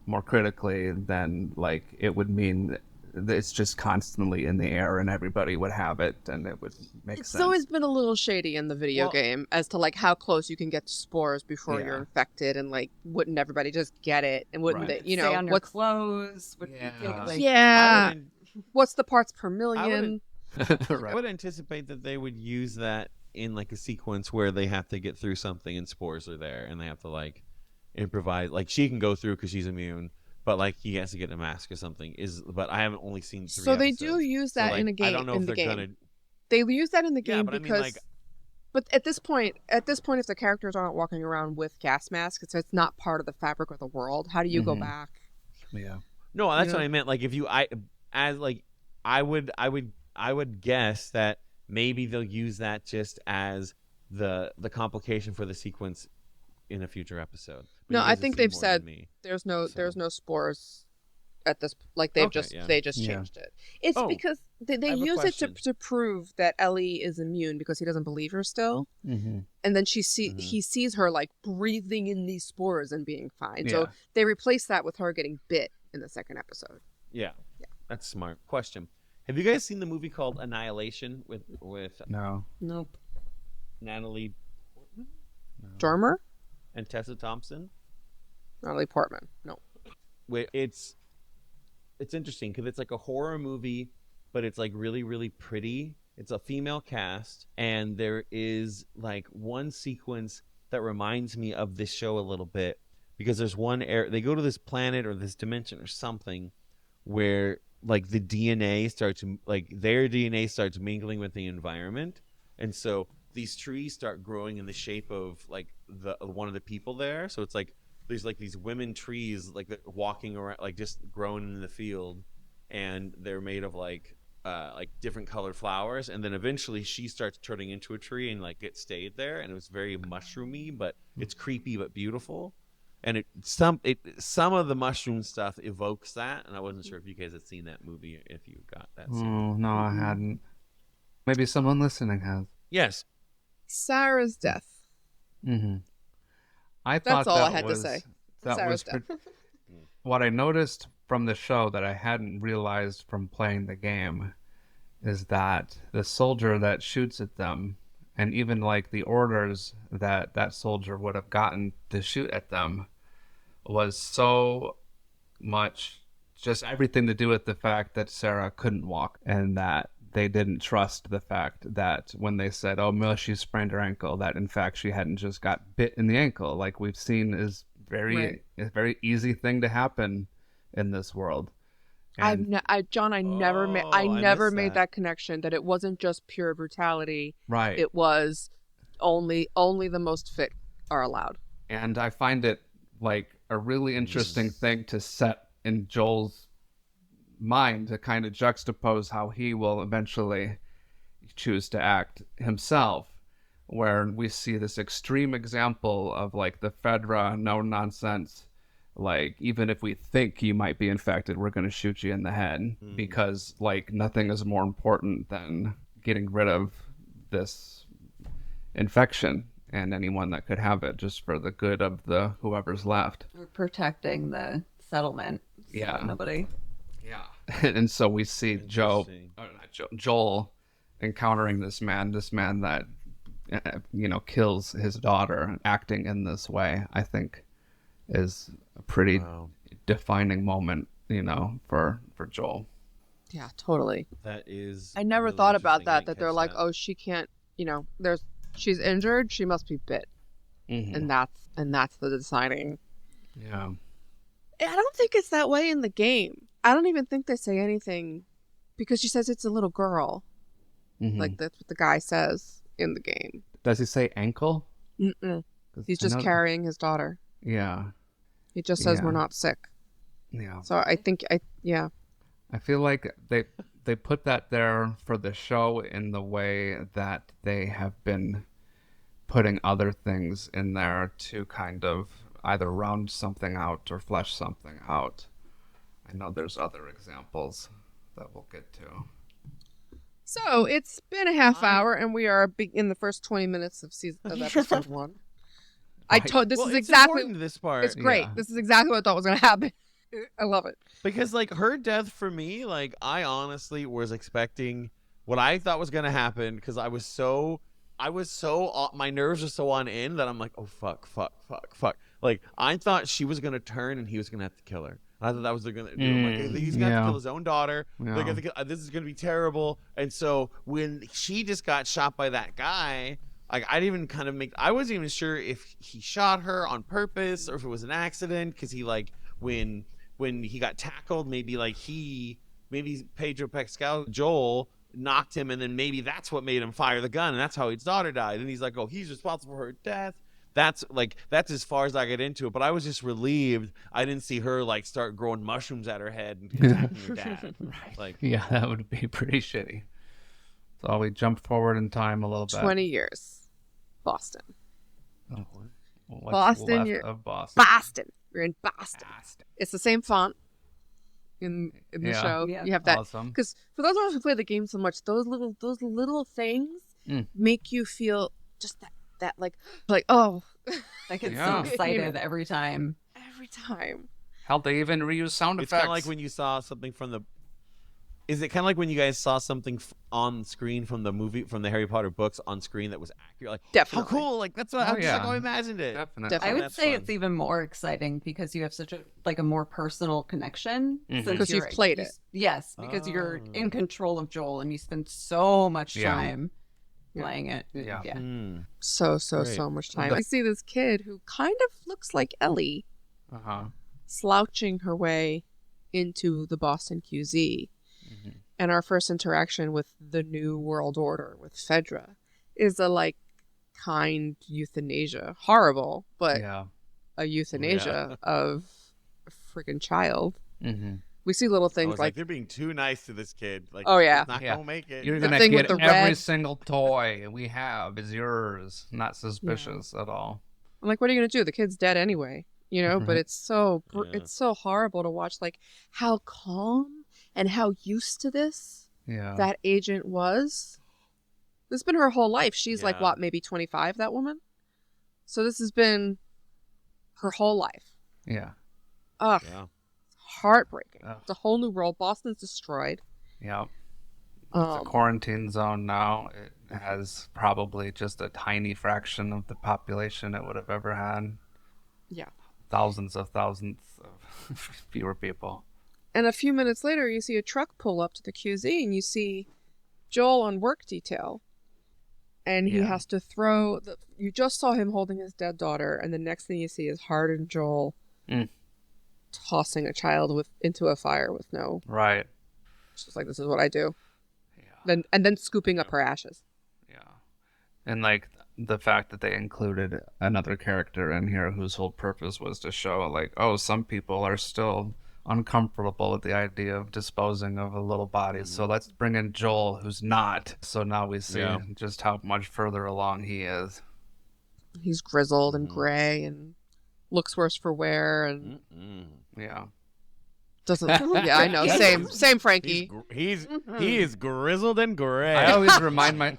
more critically, then it would mean that it's just constantly in the air and everybody would have it, and it would make It's sense. always been a little shady in the video Well- game as to how close you can get to spores before Yeah. you're infected, and wouldn't everybody just get it, and wouldn't Right. they, Stay on your what's clothes. Yeah. yeah, I would, what's the parts per million? I Right. would anticipate that they would use that in a sequence where they have to get through something and spores are there and they have to improvise. She can go through because she's immune, but he has to get a mask or something. But I haven't only seen 3 So they episodes. do use that in a game. I don't know in if the they're game. gonna. They use that in the Yeah, game but I mean, because. But at this point, if the characters aren't walking around with gas masks, it's not part of the fabric of the world. How do you go back? Yeah. No, that's You what know? I meant. If you, I would guess that maybe they'll use that just as the complication for the sequence in a future episode. But No, you I guys have think seen they've more said than me. there's no spores at this. Okay, yeah. They just Yeah. changed it. It's Oh, because they I have a use it question. to prove that Ellie is immune because he doesn't believe her still, Mm-hmm. and then he sees her breathing in these spores and being fine. So Yeah. they replace that with her getting bit in the second episode. Yeah, that's smart. Question: have you guys seen the movie called Annihilation with No. Nope. Natalie Dormer, and Tessa Thompson? Natalie Portman. No. It's interesting because it's a horror movie, but it's like really, really pretty. It's a female cast, and there is like one sequence that reminds me of this show a little bit, because there's one they go to this planet or this dimension or something where like the DNA starts, like their DNA starts mingling with the environment, and so these trees start growing in the shape of like the one of the people there. So it's like there's like these women trees like walking around, like just growing in the field, and they're made of like different colored flowers, and then eventually she starts turning into a tree and like it stayed there, and it was very mushroomy, but it's creepy but beautiful. And some of the mushroom stuff evokes that, and I wasn't sure if you guys had seen that movie, if you got that series. Oh, no, I hadn't. Maybe someone listening has. Yes. Sarah's death. Mm-hmm. I thought That's all that I had was, to say. That Sarah's was death. what I noticed from the show that I hadn't realized from playing the game is that the soldier that shoots at them, and even like the orders that that soldier would have gotten to shoot at them, was so much just everything to do with the fact that Sarah couldn't walk, and that they didn't trust the fact that when they said, oh, Mel, she sprained her ankle, that in fact she hadn't just got bit in the ankle, like we've seen is a very easy thing to happen in this world. And John, I never made that connection, that it wasn't just pure brutality. right. It was only the most fit are allowed. And I find it like a really interesting thing to set in Joel's mind, to kind of juxtapose how he will eventually choose to act himself, where we see this extreme example of like the Fedra, no nonsense, like even if we think you might be infected, we're going to shoot you in the head, because like nothing is more important than getting rid of this infection and anyone that could have it, just for the good of the whoever's left. We're protecting the settlement. So Yeah. nobody. Yeah. And so we see Joel encountering this man that kills his daughter, acting in this way, I think is a pretty defining moment, for Joel. Yeah, totally. That is. I never really thought about interesting. that they're like, oh, she can't, she's injured, she must be bit. Mm-hmm. And that's the deciding. Yeah. I don't think it's that way in the game. I don't even think they say anything, because she says it's a little girl. Mm-hmm. Like that's what the guy says in the game. Does he say ankle? Mm-mm. He's just carrying his daughter. Yeah. He just says we're not sick. Yeah. So I think I feel like they put that there for the show in the way that they have been putting other things in there to kind of either round something out or flesh something out. I know there's other examples that we'll get to. So it's been a half hour, and we are in the first 20 minutes of episode 1. I told this is exactly this part. It's great. Yeah. This is exactly what I thought was going to happen. I love it. Because like her death for me, like I honestly was expecting what I thought was going to happen, because I was so my nerves are so on end that I'm like, oh fuck. Like I thought she was going to turn and he was going to have to kill her. I thought that was they're going to do. I'm like, he's going to have to kill his own daughter. Yeah. They're gonna this is going to be terrible. And so when she just got shot by that guy, like I didn't even I wasn't even sure if he shot her on purpose or if it was an accident, because he like when he got tackled, maybe Pedro Pascal, Joel, knocked him, and then maybe that's what made him fire the gun, and that's how his daughter died. And he's like, oh, he's responsible for her death. That's as far as I get into it. But I was just relieved I didn't see her like start growing mushrooms at her head and attacking her dad. Right. Like, yeah, that would be pretty shitty. So we jump forward in time a little bit. 20 years. Boston. Oh, what's Boston, left of Boston? Boston. We're in Boston. It's the same font in the show. Yeah. You have that. Awesome. Because for those of us who play the game so much, those little things make you feel just that like oh. I get Yeah. so excited every time. Every time. Hell, they even reuse sound it's effects. kind of like when you saw something from the Is it kind of like when you guys saw something on screen from the Harry Potter books on screen that was accurate? Like, Definitely. how cool! Like that's what Oh, just yeah. like I imagined it. Definitely. Definitely. I would That's say fun. it's even more exciting because you have such a more personal connection. Mhm. Because you've played it. Yes, because you're Oh. in control of Joel and you spend so much Yeah. time playing it. Yeah. Hmm. So Great. much time. I see this kid who kind of looks like Ellie Uh-huh. slouching her way into the Boston QZ. Mhm. And our first interaction with the New World Order, with Fedra, is a like kind euthanasia. Horrible, but Yeah. a euthanasia of a freaking child. Mm-hmm. We see little I things was like, they're being too nice to this kid. Like, Oh, yeah. he's not Yeah. gonna make it. You're The gonna thing get with the every red- single toy we have is yours. Not suspicious at all. I'm like, what are you gonna do? The kid's dead anyway, you know. But it's so Yeah. it's so horrible to watch, like how calm and how used to this Yeah. that agent was. This has been her whole life. She's like Yeah. what, maybe 25, that woman. So this has been her whole life. Yeah. Ugh, Yeah. heartbreaking. Ugh. It's a whole new world. Boston's destroyed. Yeah. It's a quarantine zone now. It has probably just a tiny fraction of the population it would have ever had. Yeah. Thousands of fewer people. And a few minutes later, you see a truck pull up to the QZ, and you see Joel on work detail. And he Yeah. has to throw... You just saw him holding his dead daughter, and the next thing you see is hardened Joel tossing a child into a fire with no... Right. It's just like, this is what I do. Yeah. Then scooping up her ashes. Yeah. And like the fact that they included another character in here whose whole purpose was to show like, oh, some people are still uncomfortable with the idea of disposing of a little body. So let's bring in Joel, who's not. So now we see Yeah. just how much further along he is. He's grizzled and gray and looks worse for wear and Mm-mm. Yeah. doesn't... Yeah, I know. Same Frankie. He is grizzled and gray. I always remind I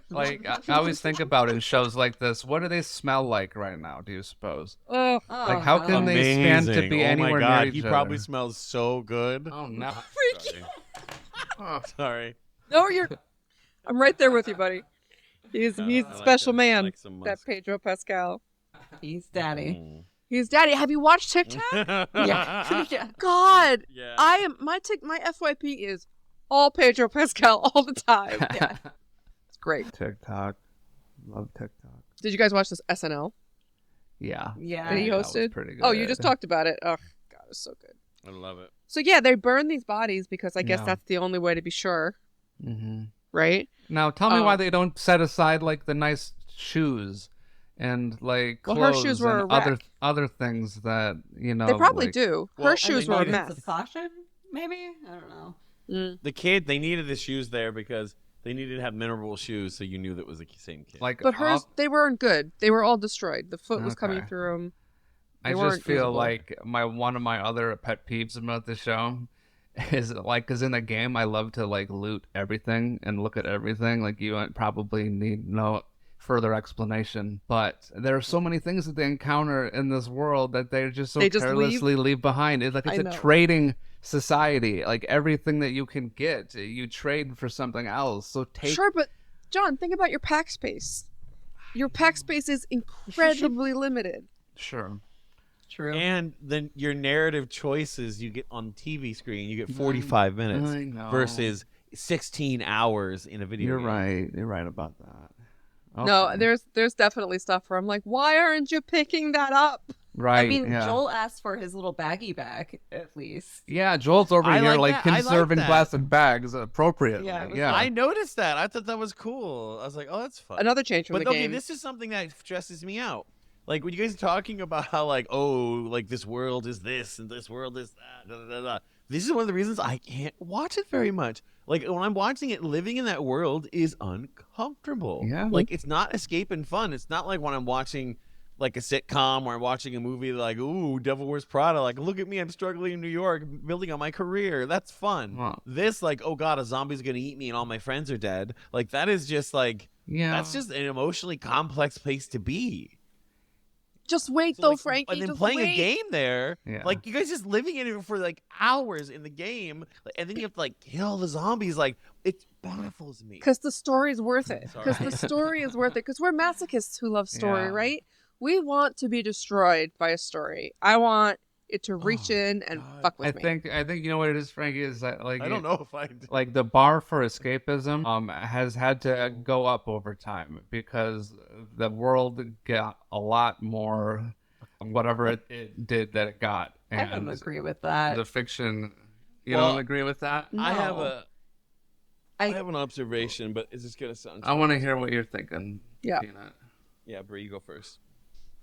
always think about in shows like this, what do they smell like right now, do you suppose? Oh, Like, how can they stand to Amazing. be Oh anywhere my God, near each he other? probably smells so good. Oh, no. Freaky. Oh, Sorry. No, I'm right there with you, buddy. He's I a like special that. I man, like some that musk. Pedro Pascal. He's daddy. Mm. He's daddy. Have you watched TikTok? Yeah. Yeah. God, Yeah. I am my FYP is all Pedro Pascal all the time. Yeah, it's great. TikTok. Love TikTok. Did you guys watch this SNL Yeah. Yeah. that he that was hosted? pretty Oh, you good. just talked about it. Oh, God, it was so good. I love it. So yeah, they burn these bodies because I guess Yeah. that's the only way to be sure, Mm-hmm. right? Now, tell me why Oh. they don't set aside like the nice shoes and like Well, her clothes shoes were and a wreck. other things that They probably like- do. Well, Her and shoes they were a needed- mess. Sense of caution, maybe? I don't know. The kid, they needed the shoes there because they needed to have memorable shoes so you knew that was the same kid. Like, But hers, all- they weren't good. They were all destroyed. The foot was coming Okay. through them. I They just weren't feel usable. like one of my other pet peeves about the show is like, because in the game I love to like loot everything and look at everything. Like you probably need no further explanation, but there are so many things that they encounter in this world that they just so They just carelessly leave behind. It's like I it's a know. trading society. Like everything that you can get, you trade for something else. So take Sure, but John, think about your pack space. Your pack space is incredibly limited. sure. True. and then your narrative choices you get on TV screen, you get 45 minutes I know. versus 16 hours in a video You're game. right. You're right about that. No, Okay. there's definitely stuff where I'm like, why aren't you picking that up? right. I mean, yeah. Joel asked for his little baggie back, at least. Yeah, Joel's over I here like like that. I like conserving that. plastic bags appropriately. Yeah, it was Yeah. I noticed that. I thought that was cool. I was like, oh, that's fun. Another change from But the okay, game. this is something that stresses me out. Like when you guys are talking about how like, oh, like this world is this and this world is that. Da, da, da, da. This is one of the reasons I can't watch it very much. Like when I'm watching it, living in that world is uncomfortable. Yeah. Like it's not escape and fun. It's not like when I'm watching like a sitcom or I'm watching a movie like, ooh, Devil Wears Prada. Like, look at me, I'm struggling in New York, building on my career. That's fun. Wow. This like, oh God, a zombie's gonna eat me and all my friends are dead. Like that is just like, Yeah. that's just an emotionally complex place to be. Just wait, So, though, like, Frankie. and then just playing wait. a game there, Yeah. like you guys just living in it for like hours in the game, and then you have to like kill the zombies. Like it baffles me. Because the story's worth it. Sorry. Because the story is worth it. Because we're masochists who love story, Yeah. right? We want to be destroyed by a story. I want it to reach Oh, in and God. fuck with I me. think you know what it is, Frankie, is that like I don't know if I do. like the bar for escapism has had to go up over time because the world got a lot more whatever it did that it got. I don't agree with that. The fiction, you Well, don't agree with that? No. I I- have an observation, but is this gonna sound? I want to hear what you're thinking. Yeah. Peanut. Yeah, Brie, you go first.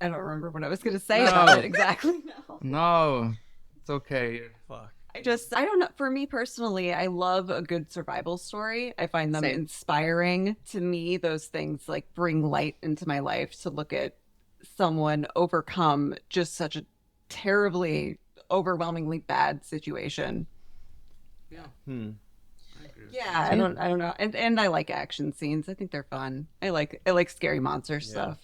I don't remember what I was going to say No. about it exactly now. No, it's okay. Fuck. I don't know. For me personally, I love a good survival story. I find them Same. inspiring. To me, those things like bring light into my life to look at someone overcome just such a terribly, overwhelmingly bad situation. Yeah, I don't know. And I like action scenes. I think they're fun. I like scary monster stuff.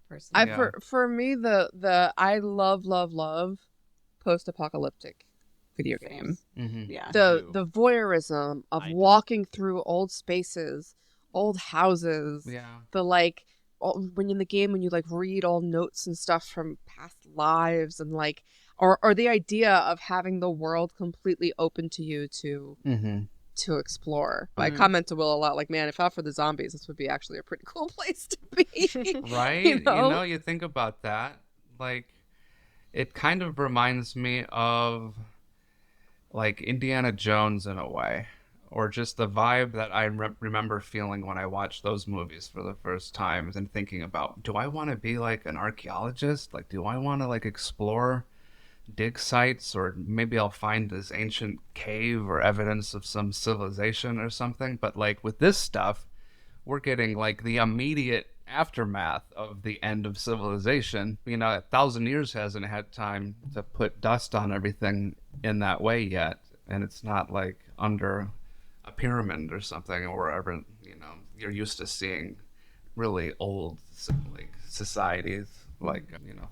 Personally. Yeah. For me, the I love post-apocalyptic video games. Mm-hmm. Yeah. The voyeurism of I do. walking through old spaces, old houses. Yeah. The like when in the game when you like read all notes and stuff from past lives and like or the idea of having the world completely open to you to explore. I comment to Will a lot like, man, if not for the zombies, this would be actually a pretty cool place to be. Right? You know? You think about that. Like, it kind of reminds me of, like, Indiana Jones in a way. Or just the vibe that I remember feeling when I watched those movies for the first time and thinking about, do I want to be, like, an archaeologist? Like, do I want to, like, explore dig sites, or maybe I'll find this ancient cave or evidence of some civilization or something. But like with this stuff, we're getting like the immediate aftermath of the end of civilization. 1,000 years hasn't had time to put dust on everything in that way yet, and it's not like under a pyramid or something, or wherever you're used to seeing really old like societies, like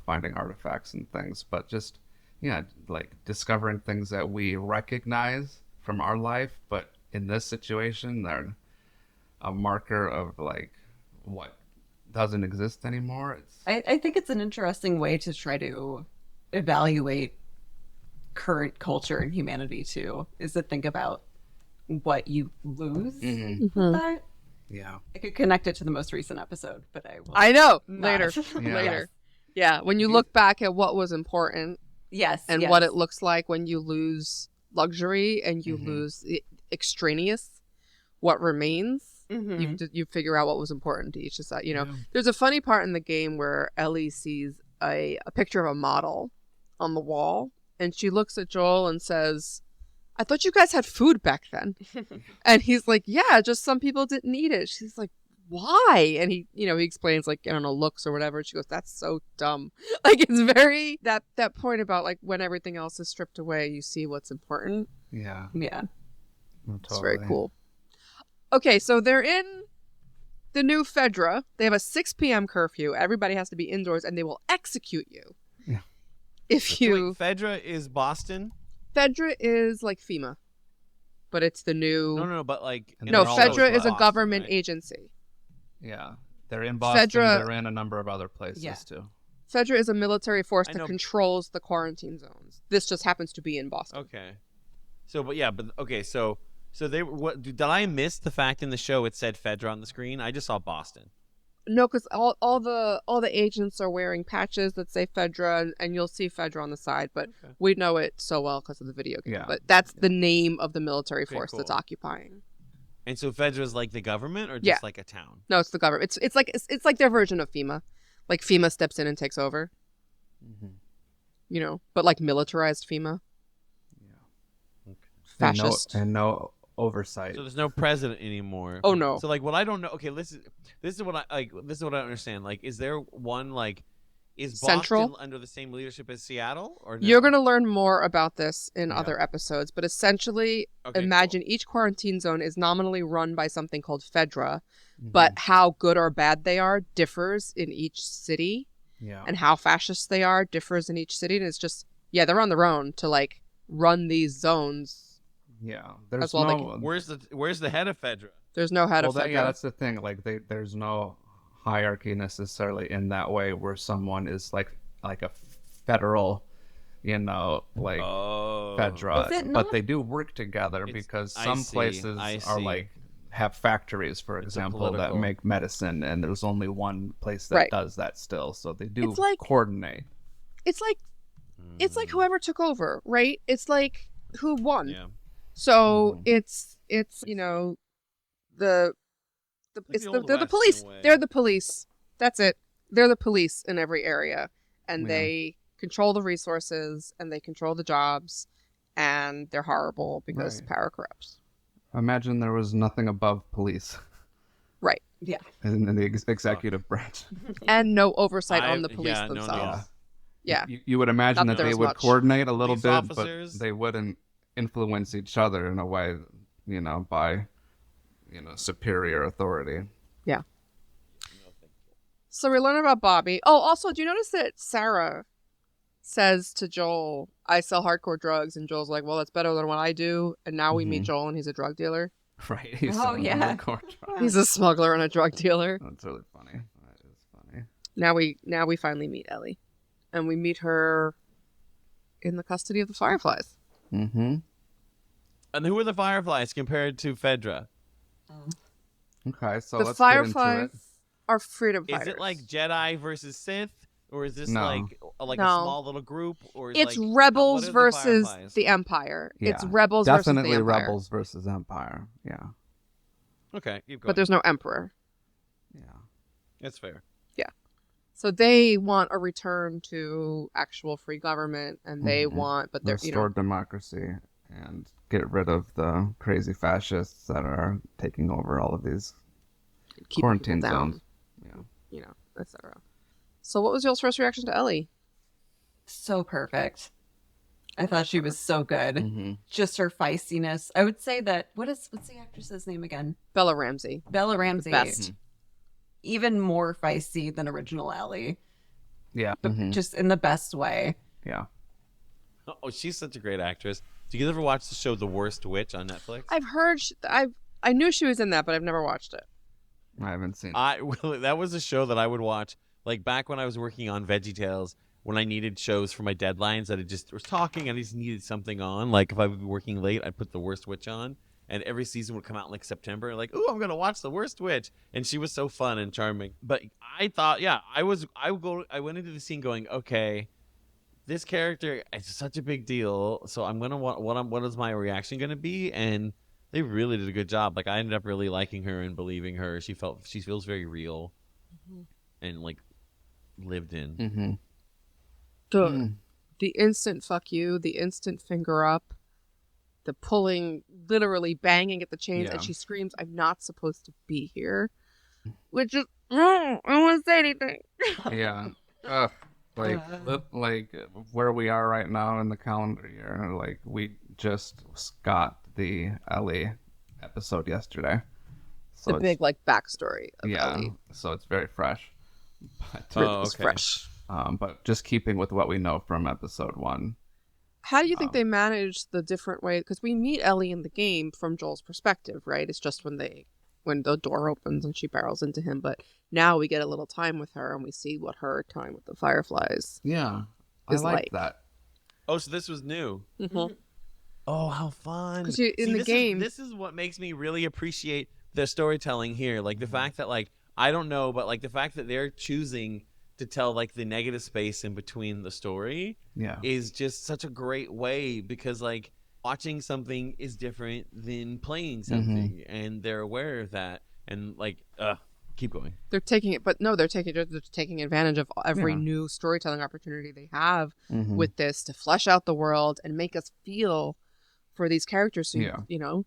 finding artifacts and things, but just like discovering things that we recognize from our life, but in this situation, they're a marker of like what doesn't exist anymore. I think it's an interesting way to try to evaluate current culture and humanity too, is to think about what you lose with that. Yeah. I could connect it to the most recent episode, but I will. I know. not. Later. Yeah, when you look back at what was important Yes. and what it looks like when you lose luxury and you lose the extraneous, what remains, you figure out what was important to each society. There's a funny part in the game where Ellie sees a picture of a model on the wall, and she looks at Joel and says, I thought you guys had food back then. And he's like, yeah, just some people didn't eat it. She's like, why? And he explains like, I don't know, looks or whatever. She goes, that's so dumb. Like, it's very, that point about like when everything else is stripped away, you see what's important. Yeah. Yeah. It's very cool. Okay, so they're in the new Fedra. They have a 6 p.m. curfew. Everybody has to be indoors, and they will execute you. Yeah. If you... Wait, Fedra is Boston? Fedra is like FEMA, but it's the new... No, but like... And No, they're all Fedra over is a Boston, government right? agency. Yeah. They're in Boston. Fedra- They're in a number of other places Yeah. too. Fedra is a military force I that know. controls the quarantine zones. This just happens to be in Boston. Okay. So they what did I miss the fact in the show it said Fedra on the screen? I just saw Boston. No, because all the agents are wearing patches that say Fedra, and you'll see Fedra on the side, but Okay. we know it so well because of the video game. Yeah. But that's the name of the military Okay, force that's cool. occupying. And so Fedra is like the government or just Yeah. like a town? No, it's the government. It's like their version of FEMA. Like FEMA steps in and takes over. But like militarized FEMA. Fascist. And no oversight. So there's no president anymore. Oh, no. So like what I don't know. Okay, this is what I like. This is what I don't understand. Like, is there one like is Boston Central? under the same leadership as Seattle or no? You're going to learn more about this in Yeah. other episodes, but essentially, Okay, imagine each quarantine zone is nominally run by something called Fedra, but how good or bad they are differs in each city. Yeah. and how fascist they are differs in each city. And it's just, yeah, they're on their own to like run these zones. Yeah. There's As well they no. Where's the head of Fedra? There's no head of Fedra. Yeah, that's the thing. Like, there's no hierarchy necessarily in that way, where someone is like a federal, like Fedra, Is it but not? they do work together because I some see, places I are see. like have factories, for It's a example, that political- make medicine, and there's only one place that Right. does that still. So they do It's like- coordinate. It's like whoever took over, right? It's like who won. Yeah. So Mhm. it's the Like it's the the Old they're the West in a police. way. They're the police. That's it. They're the police in every area, and Yeah. they control the resources and they control the jobs, and they're horrible because Right. power corrupts. Imagine there was nothing above police Right. Yeah. in the executive branch. And no oversight on the I- police yeah, no, no. themselves. Yeah. You would imagine Not that that they there's would much. coordinate a little Police bit, officers- but they wouldn't influence each other in a way, by, superior authority. So we learn about Bobby. Oh, also, do you notice that Sarah says to Joel, "I sell hardcore drugs," and Joel's like, "Well, that's better than what I do." And now we meet Mhm. Joel, and he's a drug dealer. Right. He's Oh, selling yeah. hardcore drugs. He's a smuggler and a drug dealer. That's really funny. That is funny. Now we finally meet Ellie, and we meet her in the custody of the Fireflies. Mm-hmm. And who are the Fireflies compared to Fedra? Okay, so The let's get into it. Fireflies are freedom Is fighters. it like Jedi versus Sith, or is this No. like a No. small little group, or is It's like, rebels what are the versus Fireflies? the Empire. It's Yeah, rebels Definitely versus the Empire. rebels versus empire. Yeah. Okay, keep going. But there's no emperor. Yeah. That's fair. So they want a return to actual free government, and they Mhm. want, but they're Restore democracy and get rid of the crazy fascists that are taking over all of these keep quarantine people down, zones. Yeah. etc. So what was y'all's first reaction to Ellie? So perfect. I thought she was so good. Mm-hmm. Just her feistiness. I would say that what's the actress's name again? Bella Ramsey. Bella Ramsey. Best. Even more feisty than original Ellie, Yeah. but Mhm. just in the best way. Yeah. Oh, she's such a great actress. Do you ever watch the show The Worst Witch on Netflix? I've heard. I knew she was in that, but I've never watched it. I haven't seen. That was a show that I would watch like back when I was working on VeggieTales, when I needed shows for my deadlines that I just was talking and I just needed something on. Like if I would be working late, I'd put The Worst Witch on, and every season would come out in like September. Like, oh, I'm gonna watch The Worst Witch, and she was so fun and charming. But I thought, yeah, I went into the scene going, okay, this character is such a big deal, so I'm gonna what is my reaction gonna be? And they really did a good job. Like I ended up really liking her and believing her. She feels very real and like lived in. Mm-hmm. The instant fuck you, the instant finger up, the pulling, literally banging at the chains, Yeah. and she screams, "I'm not supposed to be here," which is I don't want to say anything. Yeah. Ugh. Like where we are right now in the calendar year, like we just got the Ellie episode yesterday. So The big like backstory of yeah, Ellie. so it's very fresh. But, Oh, It's okay. fresh. but just keeping with what we know from episode 1. How do you think they manage the different way? Because we meet Ellie in the game from Joel's perspective, right? It's just when the door opens and she barrels into him. But now we get a little time with her and we see what her time with the Fireflies Yeah, I is like like. that. Oh, so this was new. Mhm. Oh, how fun! 'Cause in the this game- this is what makes me really appreciate the storytelling here. Like the fact that, like, I don't know, but like the fact that they're choosing to tell like the negative space in between the story Yeah. is just such a great way, because like watching something is different than playing something, and they're aware of that. And like, keep going. They're taking it, but no, they're taking advantage of every Yeah. new storytelling opportunity they have Mhm. with this to flesh out the world and make us feel for these characters. So Yeah. you know,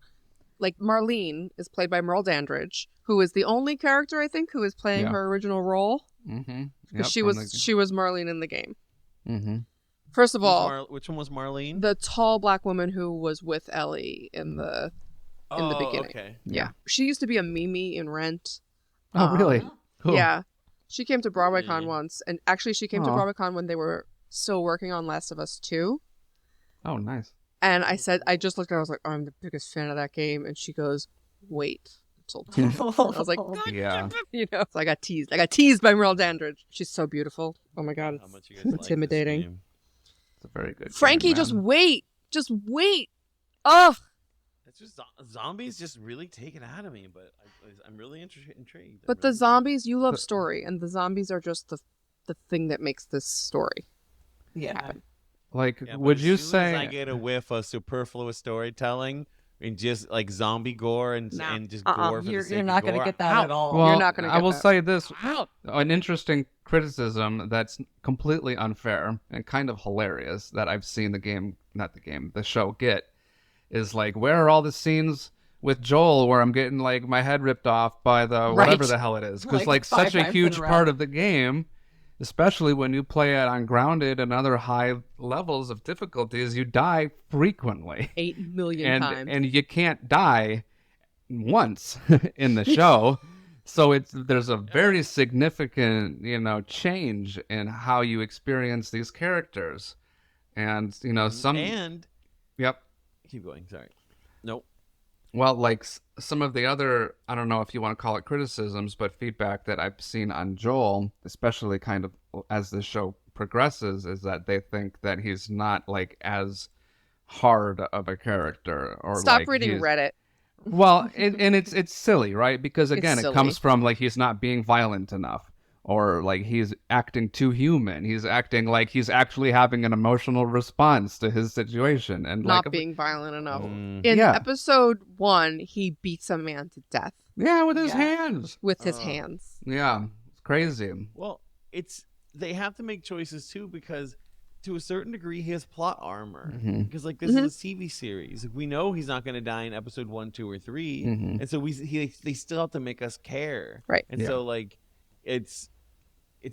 like Marlene is played by Merle Dandridge, who is the only character I think who is playing Yeah. her original role, Mm-hmm. because she was Marlene in the game. Mm-hmm. First of all, Which one was Marlene? the tall black woman who was with Ellie in the beginning. Okay. Yeah. She used to be a Mimi in Rent. Oh, really? Cool. Yeah. She came to BroadwayCon once, and actually she came to Aw. BroadwayCon when they were still working on Last of Us 2. Oh, nice. And I just looked at her, I was like, oh, I'm the biggest fan of that game. And she goes, wait until tomorrow. I was like, Yeah. So I got teased. I got teased by Merle Dandridge. She's so beautiful. Oh my God. How much you It's guys like this intimidating. game. It's a very good Frankie, game, just man. wait. Just wait. Oh, It's just zombies just really take it out of me, but I'm really intrigued. but the zombies, you love story, and the zombies are just the thing that makes this story Yeah. happen. Like, Yeah, but would as you soon say... as I get a whiff of superfluous storytelling and just like zombie gore and Nah. just Uh-uh. gore for the You're sake not of going to gore, get that how- at all. Well, You're not gonna I get will that. say this. An interesting criticism that's completely unfair and kind of hilarious that I've seen the show get is like, where are all the scenes with Joel where I'm getting like my head ripped off by the whatever Right. the hell it is? Because Like, like 5 such a times huge in a row. part of the game, especially when you play it on grounded and other high levels of difficulties, you die frequently. 8 million times. And you can't die once in the show. So there's a very significant, change in how you experience these characters. And, and yep. keep going. Sorry. Nope. Well, like some of the other, I don't know if you want to call it criticisms, but feedback that I've seen on Joel, especially kind of as the show progresses, is that they think that he's not like as hard of a character. Or Stop like reading Reddit. Well, and it's silly, right? Because again, It's it comes silly. from like he's not being violent enough, or like he's acting too human. He's acting like he's actually having an emotional response to his situation, and Not like being violent enough. Mm. In Yeah. episode 1, he beats a man to death with his Yeah. hands. with his hands. Yeah, it's crazy. Well, they have to make choices too because to a certain degree he has plot armor because like this is a TV series. We know he's not going to die in episode 1, 2, or 3, and so they still have to make us care. Right. And so like it's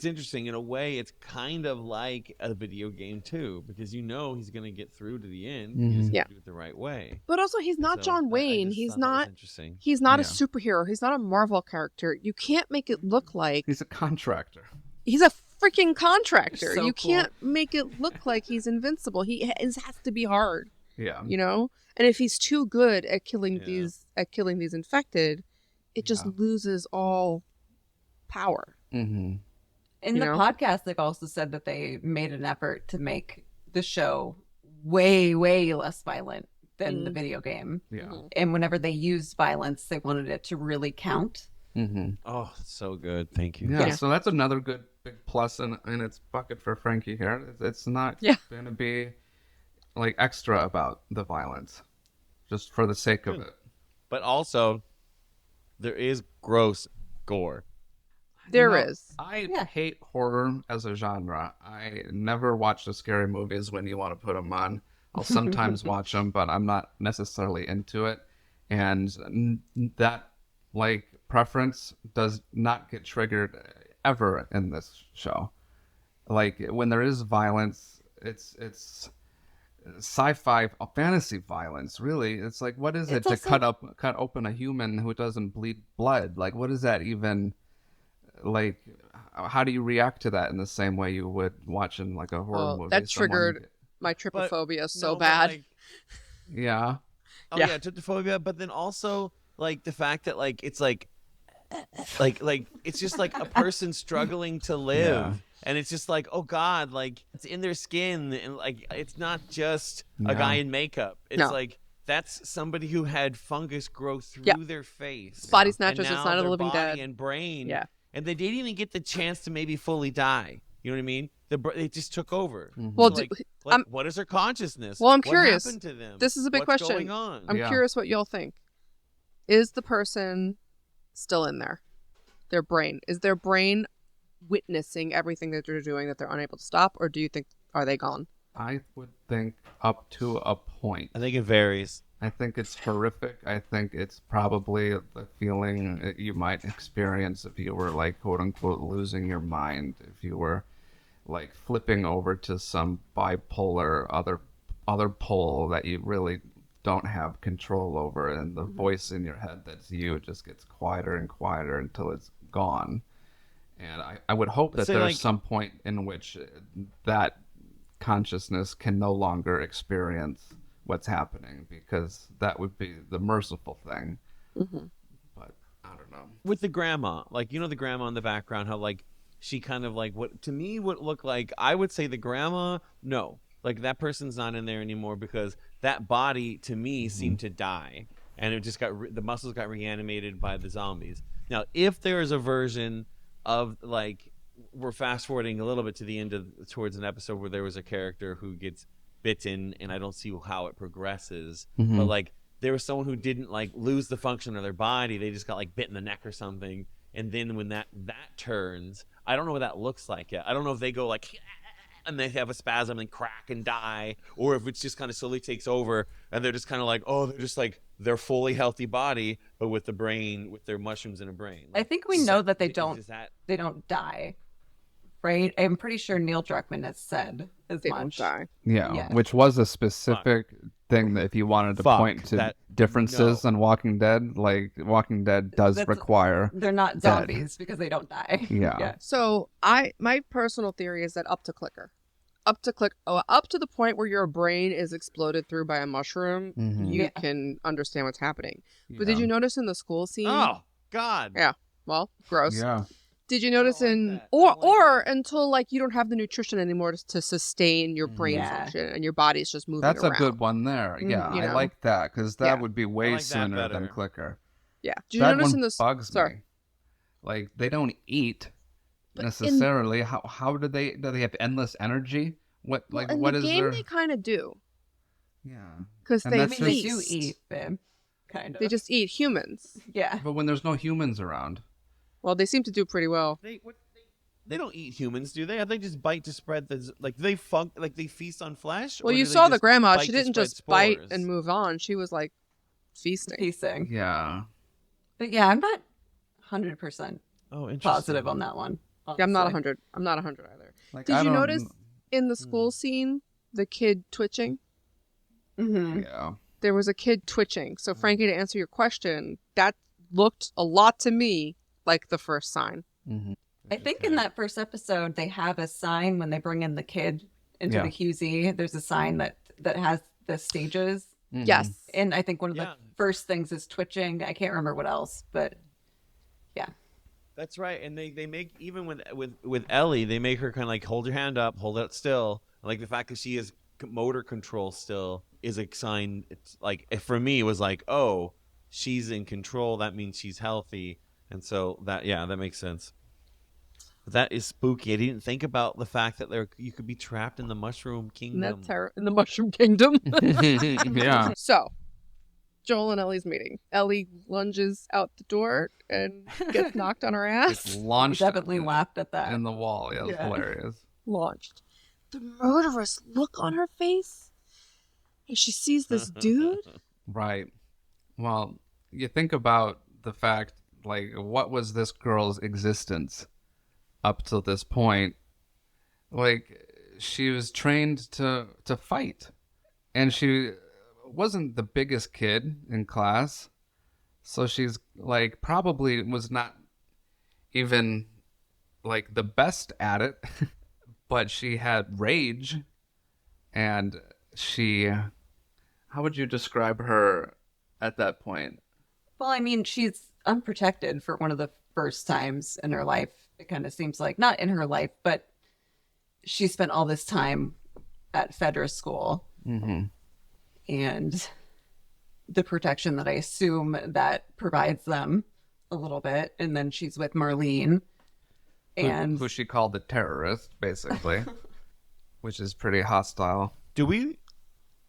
interesting in a way. It's kind of like a video game too because he's going to get through to the end. You just have to do it the right way. But also, he's not So John I Wayne. just He's thought that was not. interesting. He's not a Yeah. superhero. He's not a Marvel character. You can't make it look like He's a contractor. he's a freaking contractor. So You cool. can't make it look like he's invincible. He has to be hard, Yeah. And if he's too good at killing Yeah. these infected, it just loses all power. Mm-hmm. In You the know? podcast, they've also said that they made an effort to make the show way, way less violent than the video game. Yeah. And whenever they used violence, they wanted it to really count. Mm-hmm. Oh, that's so good. Thank you. Yeah, Yeah. so that's another good big plus in its bucket for Frankie here. It's not going to be like extra about the violence, just for the sake of it. But also, there is gross gore. There is. I Yeah. hate horror as a genre. I never watch the scary movies when you want to put them on. I'll sometimes watch them, but I'm not necessarily into it. And that like preference does not get triggered ever in this show. Like when there is violence, it's sci-fi fantasy violence. Really, it's like what is it It's to also- cut open a human who doesn't bleed blood? Like what is that even? Like how do you react to that in the same way you would watching like a horror Well, movie? that Someone- triggered my But- trypophobia so No, but, bad. like, Yeah. oh Yeah. yeah, trypophobia, but then also like the fact that like it's like it's just like a person struggling to live. Yeah. And it's just like, oh God, like it's in their skin, and like it's not just a Yeah. guy in makeup. It's No. like that's somebody who had fungus grow through Yeah. their face. Body And snatchers, it's now not a their living body dead. and brain. Yeah. And they didn't even get the chance to maybe fully die. You know what I mean? It just took over. Well, So, do- like, what is their consciousness? Well, I'm What curious. happened to them? This is a big What's question. going on? I'm Yeah. curious what y'all think. Is the person still in there? Their brain. Is their brain witnessing everything that they're doing that they're unable to stop, or do you think are they gone? I would think up to a point. I think it varies. I think it's horrific. I think it's probably the feeling that you might experience if you were like quote unquote losing your mind, if you were like flipping over to some bipolar other pole that you really don't have control over, and the voice in your head that's you just gets quieter and quieter until it's gone. And I would hope that So, there's like- some point in which that consciousness can no longer experience what's happening, because that would be the merciful thing. Mm-hmm. But I don't know. With the grandma, like, the grandma in the background, how like she kind of like what to me would look like, I would say the grandma, no, like that person's not in there anymore, because that body to me seemed to die, and it just got the muscles got reanimated by the zombies. Now, if there is a version of, like, we're fast forwarding a little bit to the end of towards an episode where there was a character who gets bitten, and I don't see how it progresses, but like there was someone who didn't like lose the function of their body, they just got like bit in the neck or something, and then when that turns, I don't know what that looks like yet. I don't know if they go like and they have a spasm and crack and die, or if it's just kind of slowly takes over and they're just kind of like, oh, they're just like their fully healthy body, but with the brain, with their mushrooms in a brain. I Like, think we know that they is don't that die, right? I'm pretty sure Neil Druckmann has said as They much. don't die. Yeah, Yeah. which was a specific thing that if you wanted to Fuck, point to that- differences no. on Walking Dead, like Walking Dead does That's- require. They're not zombies because they don't die. Yeah. So my personal theory is that up to the point where your brain is exploded through by a mushroom, Mhm. you Yeah. can understand what's happening. But Yeah. did you notice in the school scene? Oh God! Yeah. Well, gross. Yeah. Did you notice I don't like in that. I don't like or that. until like you don't have the nutrition anymore to sustain your brain Yeah. function and your body's just moving That's around. a good one there. Yeah, you I know. like that, because that Yeah. would be way like that sooner than better. Clicker. Yeah. Did you That notice one in this? bugs Sorry. me. Like, they don't eat But in- necessarily. How do they have endless energy? What Well, like in what the is game their? they kind of do Yeah, because And they I that's mean, they feast. do eat, babe. Kind of. They just eat humans. yeah. but when there's no humans around. Well, they seem to do pretty well. They don't eat humans, do they? They just bite to spread the like they feast on flesh. Well, or you do they saw the just grandma. bite She to didn't spread just bite spores? and move on. She was like feasting. Piecing. Yeah. But yeah, I'm not 100% Oh, interesting. positive on that one. Yeah, I'm not honestly. 100. I'm not 100 either. Like, Did I you don't- notice in the school scene the kid twitching? Mhm. Yeah. There was a kid twitching. So, Frankie, to answer your question, that looked a lot to me like the first sign. Mm-hmm. I think in that first episode, they have a sign when they bring in the kid into Yeah. the QZ. There's a sign that has the stages. Mm-hmm. Yes. And I think one of Yeah. the first things is twitching. I can't remember what else, but yeah. That's right, and they make even with Ellie, they make her kind of like hold your hand up, hold it still. Like the fact that she has motor control still is a sign. It's like for me, it was like, oh, she's in control. That means she's healthy, and so that makes sense. But that is spooky. I didn't think about the fact that you could be trapped in the Mushroom Kingdom. In the Mushroom Kingdom. Yeah. So, Joel and Ellie's meeting. Ellie lunges out the door and gets knocked on her It's ass. launched Definitely laughed at that. in the wall. Yeah, it was Yeah. hilarious. Launched. The murderous look on her face as she sees this dude. Right. Well, you think about the fact, like, what was this girl's existence up till this point? Like, she was trained to fight, and she wasn't the biggest kid in class, so she's like probably was not even like the best at it, but she had rage, and she, how would you describe her at that point? Well, I mean, she's unprotected for one of the first times in her life. It kind of seems like, not in her life, but she spent all this time at Fedra school. Mm-hmm. And the protection that I assume that provides them a little bit. And then she's with Marlene. And Who she called the terrorist, basically, which is pretty hostile. Do we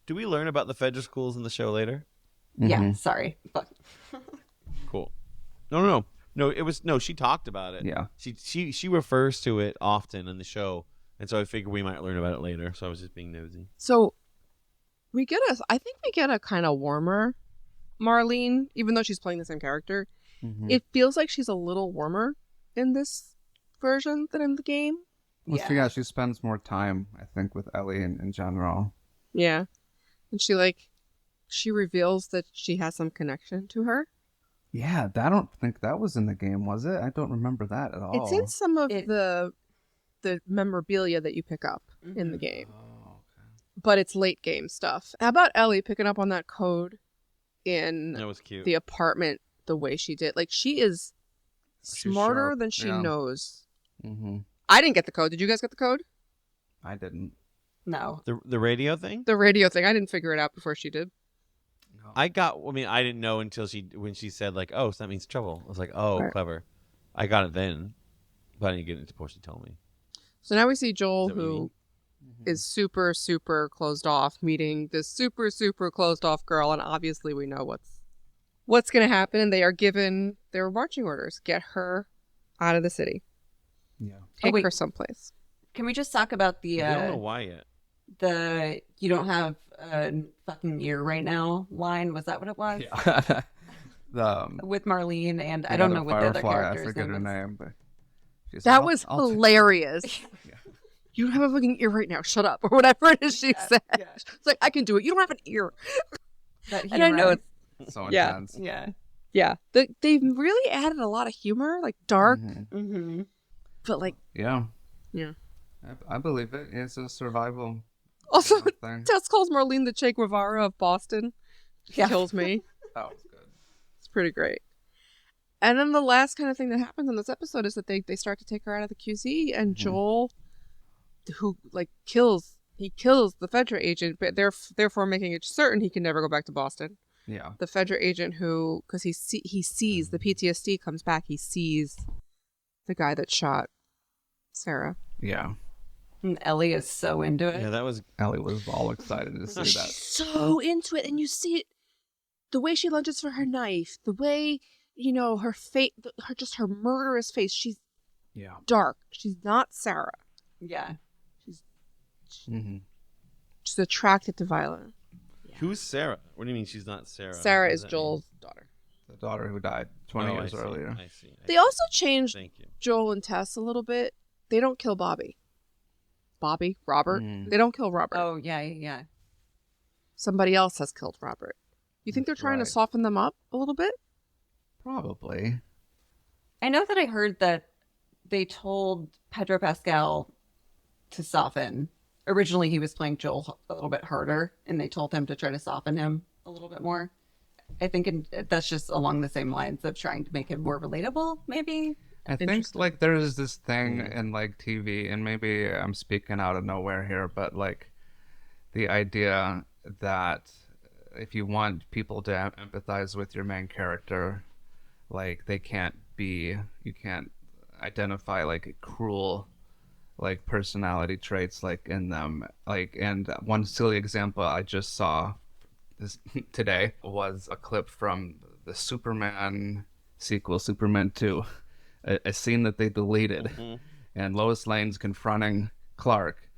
learn about the Fedra schools in the show later? yeah, sorry. But Cool. No. It was no. She talked about it. Yeah. She refers to it often in the show, and so I figured we might learn about it later. So I was just being nosy. So I think we get a kind of warmer Marlene, even though she's playing the same character. Mm-hmm. It feels like she's a little warmer in this version than in the game. Well, yeah. she spends more time, I think, with Ellie in general. Yeah. And she reveals that she has some connection to her. Yeah, I don't think that was in the game, was it? I don't remember that at all. It's in some of It- the memorabilia that you pick up in the game, Oh, okay. but it's late game stuff. How about Ellie picking up on that code in That was cute. the apartment the way she did? Like, she is She's smarter sharp, than she yeah. knows. Mm-hmm. I didn't get the code. Did you guys get the code? I didn't. No. The radio thing. The radio thing. I didn't figure it out before she did. No. I didn't know until when she said like, "Oh, so that means trouble." I was like, "Oh, Right. clever." I got it then, but I didn't get it before she told me. So now we see Joel, Is that what you who mean? is super, super closed off, meeting this super, super closed off girl, and obviously we know what's going to happen, and they are given their marching orders. Get her out of the city. Yeah. Take wait. her someplace. Can we just talk about I don't know why yet. the you don't have a fucking ear right now line? Was that what it was? Yeah. the With Marlene and I the don't other know what the other Firefly, character's I forget her was. name, but she's That like, was I'll hilarious. Yeah. You don't have a fucking ear right now. Shut up. Or whatever it is she said. yeah. It's like, I can do it. You don't have an ear. That And I know humor. it's, so Yeah. intense. Yeah. yeah. They've really added a lot of humor, like dark, Mhm. Mm-hmm. but like, Yeah. yeah. I believe it. It's a survival Also, thing. Tess calls Marlene the Che Guevara of Boston. Yeah. Kills me. That was good. It's pretty great. And then the last kind of thing that happens in this episode is that they start to take her out of the QZ, and Joel, who like kills the Fedra agent, but therefore making it certain he can never go back to Boston. Yeah. The Fedra agent who, because he sees the PTSD comes back, he sees the guy that shot Sarah. Yeah. And Ellie is so into it. Yeah, that was Ellie was all excited to see that. She's so into it, and you see it, the way she lunges for her knife, the way, her face, her murderous face. She's Yeah. dark. She's not Sarah. Yeah. Mm-hmm. She's attracted to violence. who's Sarah? What do you mean she's not Sarah? Sarah What does is that Joel's daughter. The daughter who died 20 mean? Oh, years I see. earlier. I see. They also changed Thank you. Joel and Tess a little bit. They don't kill Robert. Mm. They don't kill Robert. Oh yeah, yeah. Somebody else has killed Robert. You think they're That's trying to right. soften them up a little bit? Probably. I know that I heard that they told Pedro Pascal to soften. Originally, he was playing Joel a little bit harder, and they told him to try to soften him a little bit more. I think that's just along the same lines of trying to make him more relatable, maybe. I think Interesting. like there is this thing in like TV, and maybe I'm speaking out of nowhere here, but like the idea that if you want people to empathize with your main character, like you can't identify like cruel like personality traits like in them. Like, and one silly example I just saw this today was a clip from the Superman sequel, Superman 2. A scene that they deleted, and Lois Lane's confronting Clark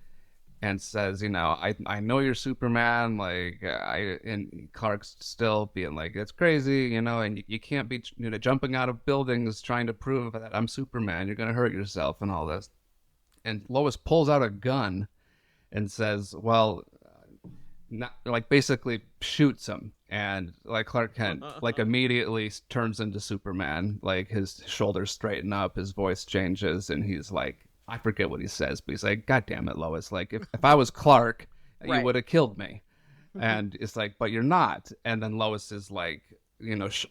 and says, I know you're Superman, like, and Clark's still being like, it's crazy, and you can't be, jumping out of buildings trying to prove that I'm Superman, you're gonna hurt yourself and all this. And Lois pulls out a gun and says, well, not, like, basically shoots him, and like Clark Kent like immediately turns into Superman, like his shoulders straighten up, his voice changes, and he's like, I forget what he says, but he's like, God damn it, Lois, like if I was Clark, you Right. would have killed me. And it's like, but you're not. And then Lois is like,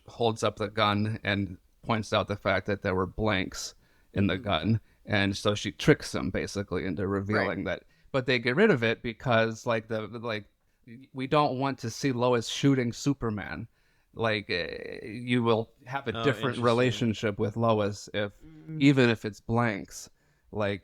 holds up the gun and points out the fact that there were blanks in the gun, and so she tricks him basically into revealing that. But they get rid of it because we don't want to see Lois shooting Superman. Like, you will have a different interesting. relationship with Lois even if it's blanks. Like,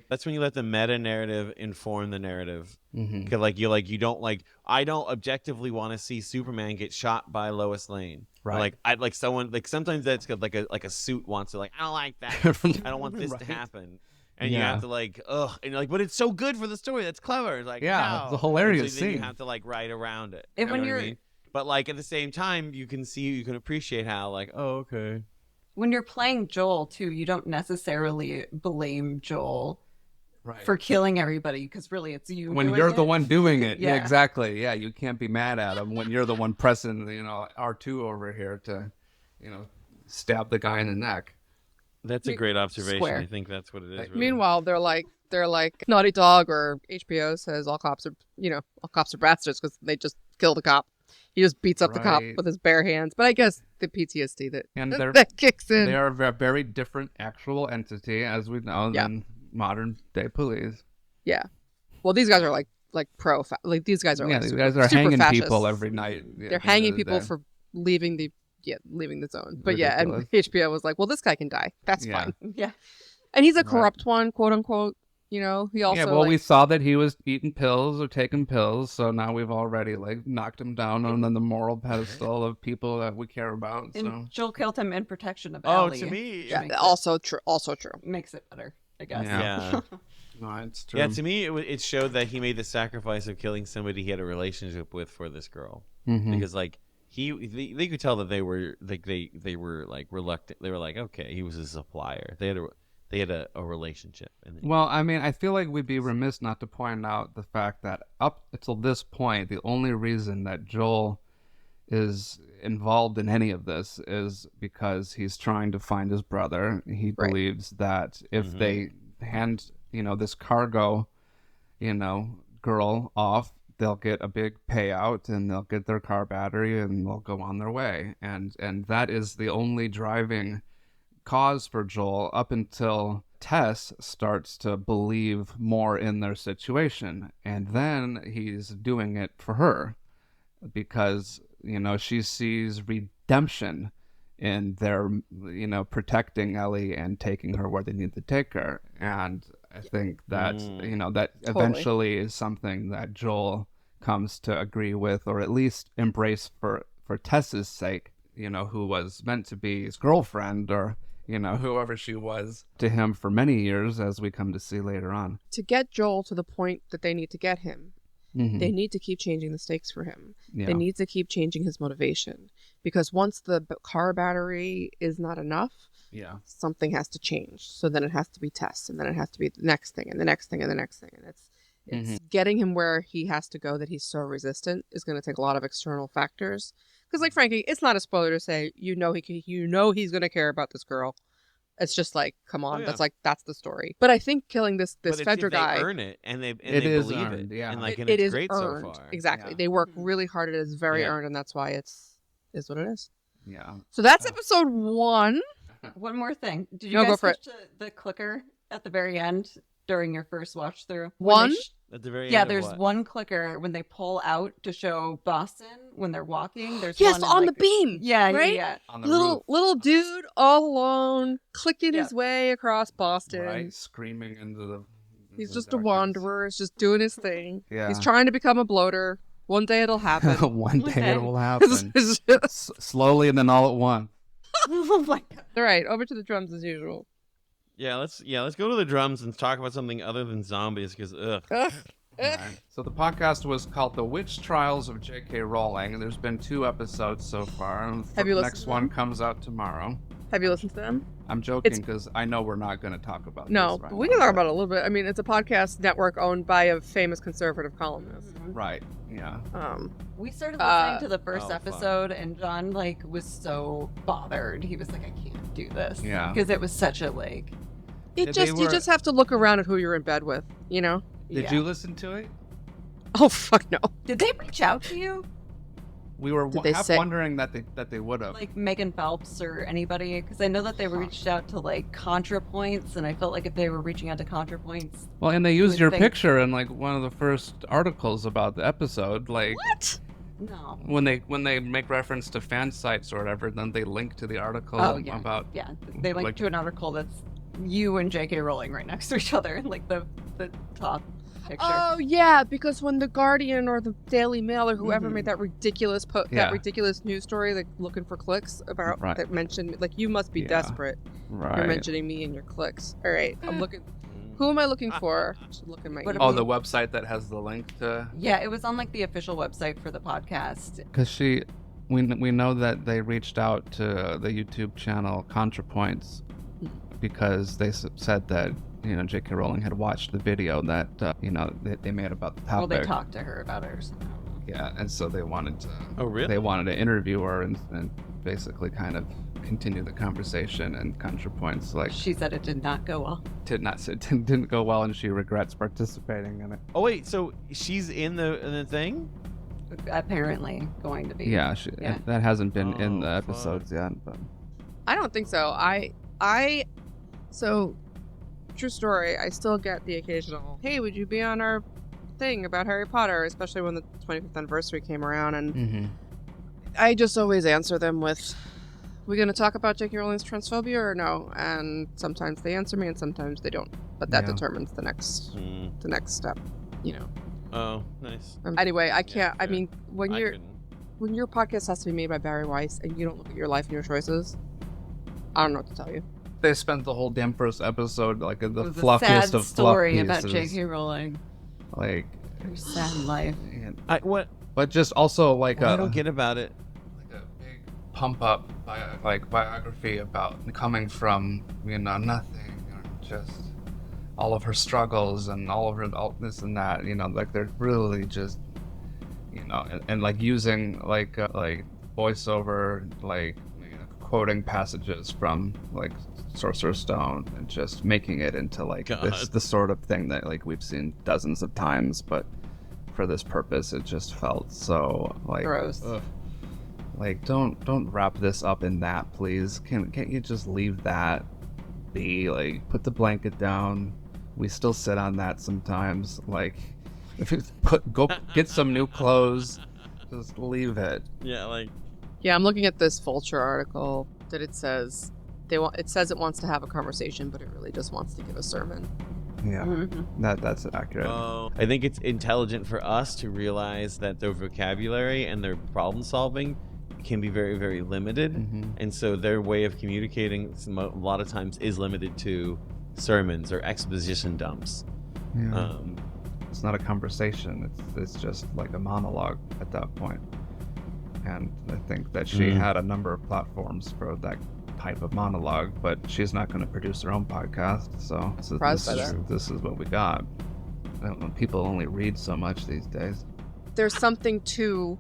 That's when you let the meta narrative inform the narrative. Mhm. 'Cause, you don't I don't objectively want to see Superman get shot by Lois Lane. Right. Like I'd like someone like sometimes that's good, like a suit wants to I don't like that. I don't want this to Right. happen. And you Yeah. have to and you're like, but it's so good for the story. That's clever. It's like, Yeah, it's a no. hilarious And so then scene. you have to write around it. And when know what I you're- mean? But at the same time, you can appreciate how okay. When you're playing Joel too, you don't necessarily blame Joel Right. for killing everybody because really it's you. When doing you're it. the one doing it. Yeah, Yeah. exactly. Yeah, you can't be mad at him when you're the one pressing, R2 over here to, stab the guy in the neck. That's a great observation. Square. I think that's what it is. Really. Meanwhile, they're like Naughty Dog or HBO says all cops are bastards because they just killed a cop. He just beats up the cop with his bare hands. But I guess the PTSD that kicks in. They are a very different actual entity, as we know, than modern day police. Yeah. Well, these guys are like these guys are these guys are super hanging fascist. people every night. They're hanging people for leaving the zone. But yeah, and HBO was like, well, this guy can die. That's fine. Yeah. And he's a corrupt one, quote unquote. He also we saw that he was eating pills or taking pills, so now we've already knocked him down on the moral pedestal of people that we care about. And Joel killed him in protection of Oh, Ellie. to me, yeah, also true. Makes it better, I guess. Yeah. No, it's true. Yeah, to me, it showed that he made the sacrifice of killing somebody he had a relationship with for this girl, because they could tell that they were they were reluctant. They were like, okay, he was a supplier. They had a relationship. Well, I mean, I feel like we'd be remiss not to point out the fact that up until this point, the only reason that Joel is involved in any of this is because he's trying to find his brother. He believes that if they hand, this cargo, girl off, they'll get a big payout and they'll get their car battery and they'll go on their way. And that is the only driving cause for Joel up until Tess starts to believe more in their situation. And then he's doing it for her because, she sees redemption in their, protecting Ellie and taking her where they need to take her. And I think that, that eventually is something that Joel comes to agree with, or at least embrace for Tess's sake, who was meant to be his girlfriend or, whoever she was to him for many years, as we come to see later on. To get Joel to the point that they need to get him, they need to keep changing the stakes for him. Yeah. They need to keep changing his motivation. Because once the car battery is not enough, something has to change. So then it has to be Tess, and then it has to be the next thing, and the next thing, and the next thing. And it's getting him where he has to go that he's so resistant is going to take a lot of external factors. Because, frankly, it's not a spoiler to say he's going to care about this girl. It's just come on, that's the story. But I think killing this Fedra guy, they earn it and they is believe earned, it, yeah. and it it's is great earned. so far. Exactly, they work really hard. It is very earned, and that's why is what it is. Yeah. So that's episode 1. One more thing. Did you guys switch to the clicker at the very end during your first watch through? One. At the very end. Yeah, there's one clicker when they pull out to show Boston when they're walking. There's one on the beam. Yeah, right? Yeah. On the little dude all alone, clicking his way across Boston. Right, screaming into the. He's just a wanderer. He's just doing his thing. Yeah. He's trying to become a bloater. One day it'll happen. One day it will happen. Slowly and then all at once. Oh my God. All right, over to the drums as usual. Yeah, let's go to the drums and talk about something other than zombies because Right. So the podcast was called The Witch Trials of J.K. Rowling. There's been 2 episodes so far. Have you listened next to one them? Comes out tomorrow. Have you listened to them? I'm joking because I know we're not going to talk about No, this right but we now, can talk about it a little bit. I mean, it's a podcast network owned by a famous conservative columnist. Right, yeah. We started listening to the first fun. episode, and John was so bothered. He was like, "I can't do this." Yeah. Because it was such a You just have to look around at who you're in bed with, Did you listen to it? Oh fuck no! Did they reach out to you? We were Did they half say- wondering that they would have. Like Megan Phelps or anybody? Because I know that they reached out to ContraPoints, and I felt like if they were reaching out to ContraPoints, Well, and they used would your think- picture in one of the first articles about the episode. What? no. When they make reference to fan sites or whatever, then they link to the article about. Yeah, they linked to an article that's you and J.K. Rowling right next to each other, like the top picture. Oh yeah, because when the Guardian or the Daily Mail or whoever made that ridiculous that ridiculous news story, looking for clicks about that mentioned, you must be desperate. Right. You're mentioning me in your clicks. All right, I'm looking. Who am I looking for? I should look in my. Oh, the website that has the link to. Yeah, it was on the official website for the podcast. Because we know that they reached out to the YouTube channel ContraPoints because they said that J.K. Rowling had watched the video that they made about the topic. Well, they talked to her about it or something. Yeah, and so they wanted to. Oh, really? They wanted to interview her and basically kind of continue the conversation and contrapoints like She said it did not go well. didn't go well, and she regrets participating in it. Oh wait, so she's in the thing? Apparently going to be. Yeah, that hasn't been in the Oh, episodes yet, but I don't think so. So, true story, I still get the occasional, hey, would you be on our thing about Harry Potter, especially when the 25th anniversary came around, and I just always answer them with, we going to talk about J.K. Rowling's transphobia or no? And sometimes they answer me and sometimes they don't. But that determines the next step, you know. Oh, nice. Anyway, I can't, I fair. mean, when I your couldn't. podcast has to be made by Barry Weiss and you don't look at your life and your choices, I don't know what to tell you. they spent the whole damn first episode like in the It was fluffiest a sad of story fluff about pieces. J.K. Rowling. Like, Her sad life. What but just also like I don't get about it. like a big pump up biography about coming from nothing, or just all of her struggles and all this and that, like they're really just and like using like voiceover, like quoting passages from like Sorcerer's Stone and just making it into like the sort of thing that like we've seen dozens of times, but for this purpose it just felt so like Gross. ugh. Like don't wrap this up in that, please. Can't you just leave that be? Like, put the blanket down. We still sit on that sometimes. Like, if you go get some new clothes, just leave it. Yeah, like Yeah, I'm looking at this Vulture article that it says it wants to have a conversation, but it really just wants to give a sermon. Yeah, Mhm. that's accurate. I think it's intelligent for us to realize that their vocabulary and their problem solving can be very, very limited, and so their way of communicating a lot of times is limited to sermons or exposition dumps. Yeah. It's not a conversation. It's just like a monologue at that point. And I think that she had a number of platforms for that type of monologue, but she's not going to produce her own podcast. So this is what we got. I don't know, people only read so much these days. There's something to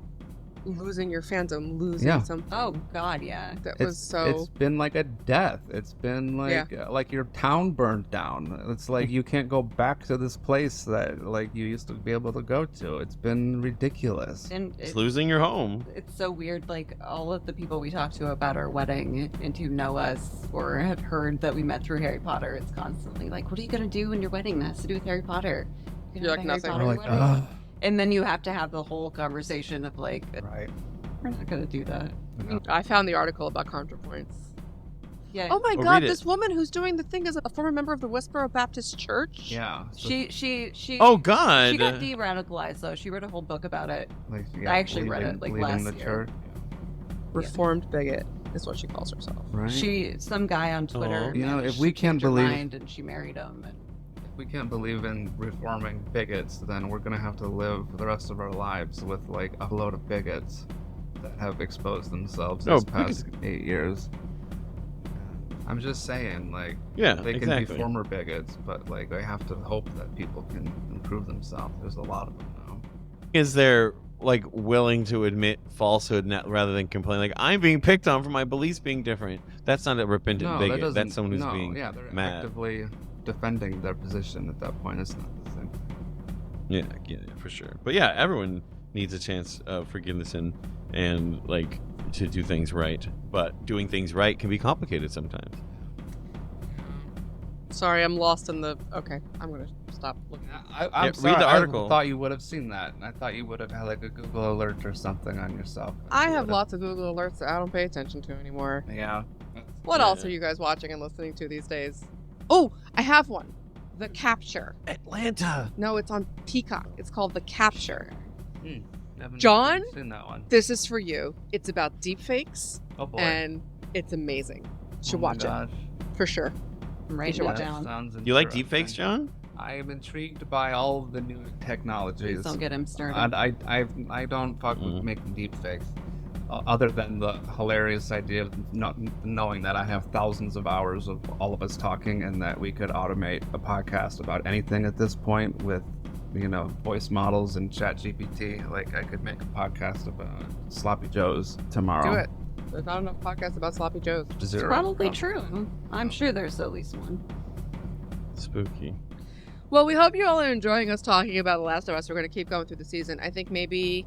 losing your fandom, losing something. Oh God, yeah. It's been like a death. It's been like your town burned down. It's like you can't go back to this place that like you used to be able to go to. It's been ridiculous. And It's losing your home. It's so weird. Like all of the people we talk to about our wedding and who know us or have heard that we met through Harry Potter, it's constantly like, "What are you gonna do in your wedding that has to do with Harry Potter?" You're like, nothing. We're like, ugh. And then you have to have the whole conversation of like, Right. we're not gonna do that. I found the article about ContraPoints. Yeah. Oh my Oh, God! read it. This woman who's doing the thing is a former member of the Westboro Baptist Church. Yeah. So, She. Oh God! She got de-radicalized though. She wrote a whole book about it. like, I actually read it, like, leaving last the year. church. Reformed bigot is what she calls herself. Right. Some guy on Twitter. You know, if managed we to can't change her believe- mind and she married him. And If we can't believe in reforming bigots, then we're gonna have to live the rest of our lives with like a load of bigots that have exposed themselves this past 8 years. I'm just saying, like, they can be former bigots, but like they have to hope that people can improve themselves. There's a lot of them now. Is there like willing to admit falsehood rather than complain? Like, I'm being picked on for my beliefs being different. That's not a repentant bigot. That's someone who's being they're mad. actively defending their position at that point. It's not the same thing. Yeah, for sure. But yeah, everyone needs a chance of forgiveness and like to do things right. But doing things right can be complicated sometimes. Sorry, I'm lost in the. Okay, I'm gonna stop looking. I'm read sorry, the article. I thought you would have seen that. I thought you would have had like a Google alert or something on yourself. I have lots of Google alerts that I don't pay attention to anymore. Yeah. What else are you guys watching and listening to these days? Oh, I have one. The Capture. Atlanta. No, it's on Peacock. It's called The Capture. Haven't John? seen that one. This is for you. It's about deepfakes, Oh boy. and it's amazing. You should Oh my watch gosh. it for sure. I'm writing should it watch it. down. Sounds You like interesting. deepfakes, John? I am intrigued by all of the new technologies. Please don't get him started. And I don't fuck with making deepfakes. Other than the hilarious idea of not knowing that I have thousands of hours of all of us talking, and that we could automate a podcast about anything at this point with, voice models and ChatGPT. Like, I could make a podcast about Sloppy Joes tomorrow. Do it. There's not enough podcasts about sloppy joes. Zero. Probably true. I'm sure there's at least one. Spooky. Well, we hope you all are enjoying us talking about The Last of Us. We're going to keep going through the season. I think maybe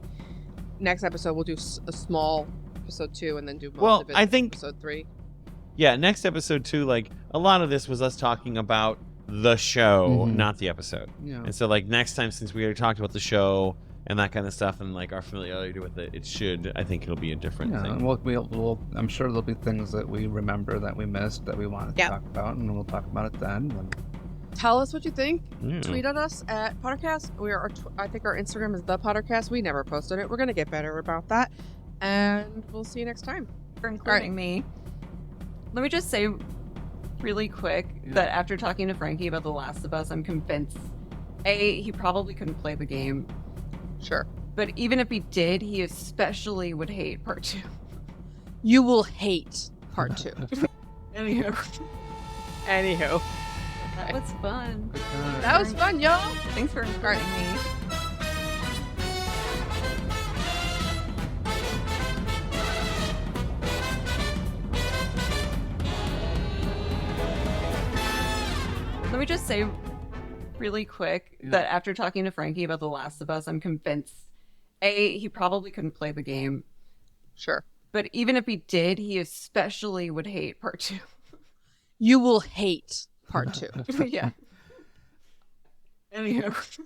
next episode we'll do a small episode 2 and then do most of it I think episode 3. Yeah, next episode 2, like a lot of this was us talking about the show, not the episode. Yeah. And so like next time, since we already talked about the show and that kind of stuff and like our familiarity with it, I think it'll be a different Yeah, thing. and we'll I'm sure there'll be things that we remember that we missed that we wanted to talk about, and we'll talk about it then. And... Tell us what you think. Yeah. Tweet at us at PotterCast. I think our Instagram is the PotterCast. We never posted it. We're going to get better about that. And we'll see you next time. For including me. Let me just say really quick that after talking to Frankie about The Last of Us, I'm convinced, A, he probably couldn't play the game. Sure. But even if he did, he especially would hate part 2. You will hate part 2. Anywho. That was fun. That was fun, y'all. Thanks for inviting me. Let me just say really quick that after talking to Frankie about The Last of Us, I'm convinced, A, he probably couldn't play the game. Sure. But even if he did, he especially would hate part 2. You will hate part 2. Yeah. Anywho.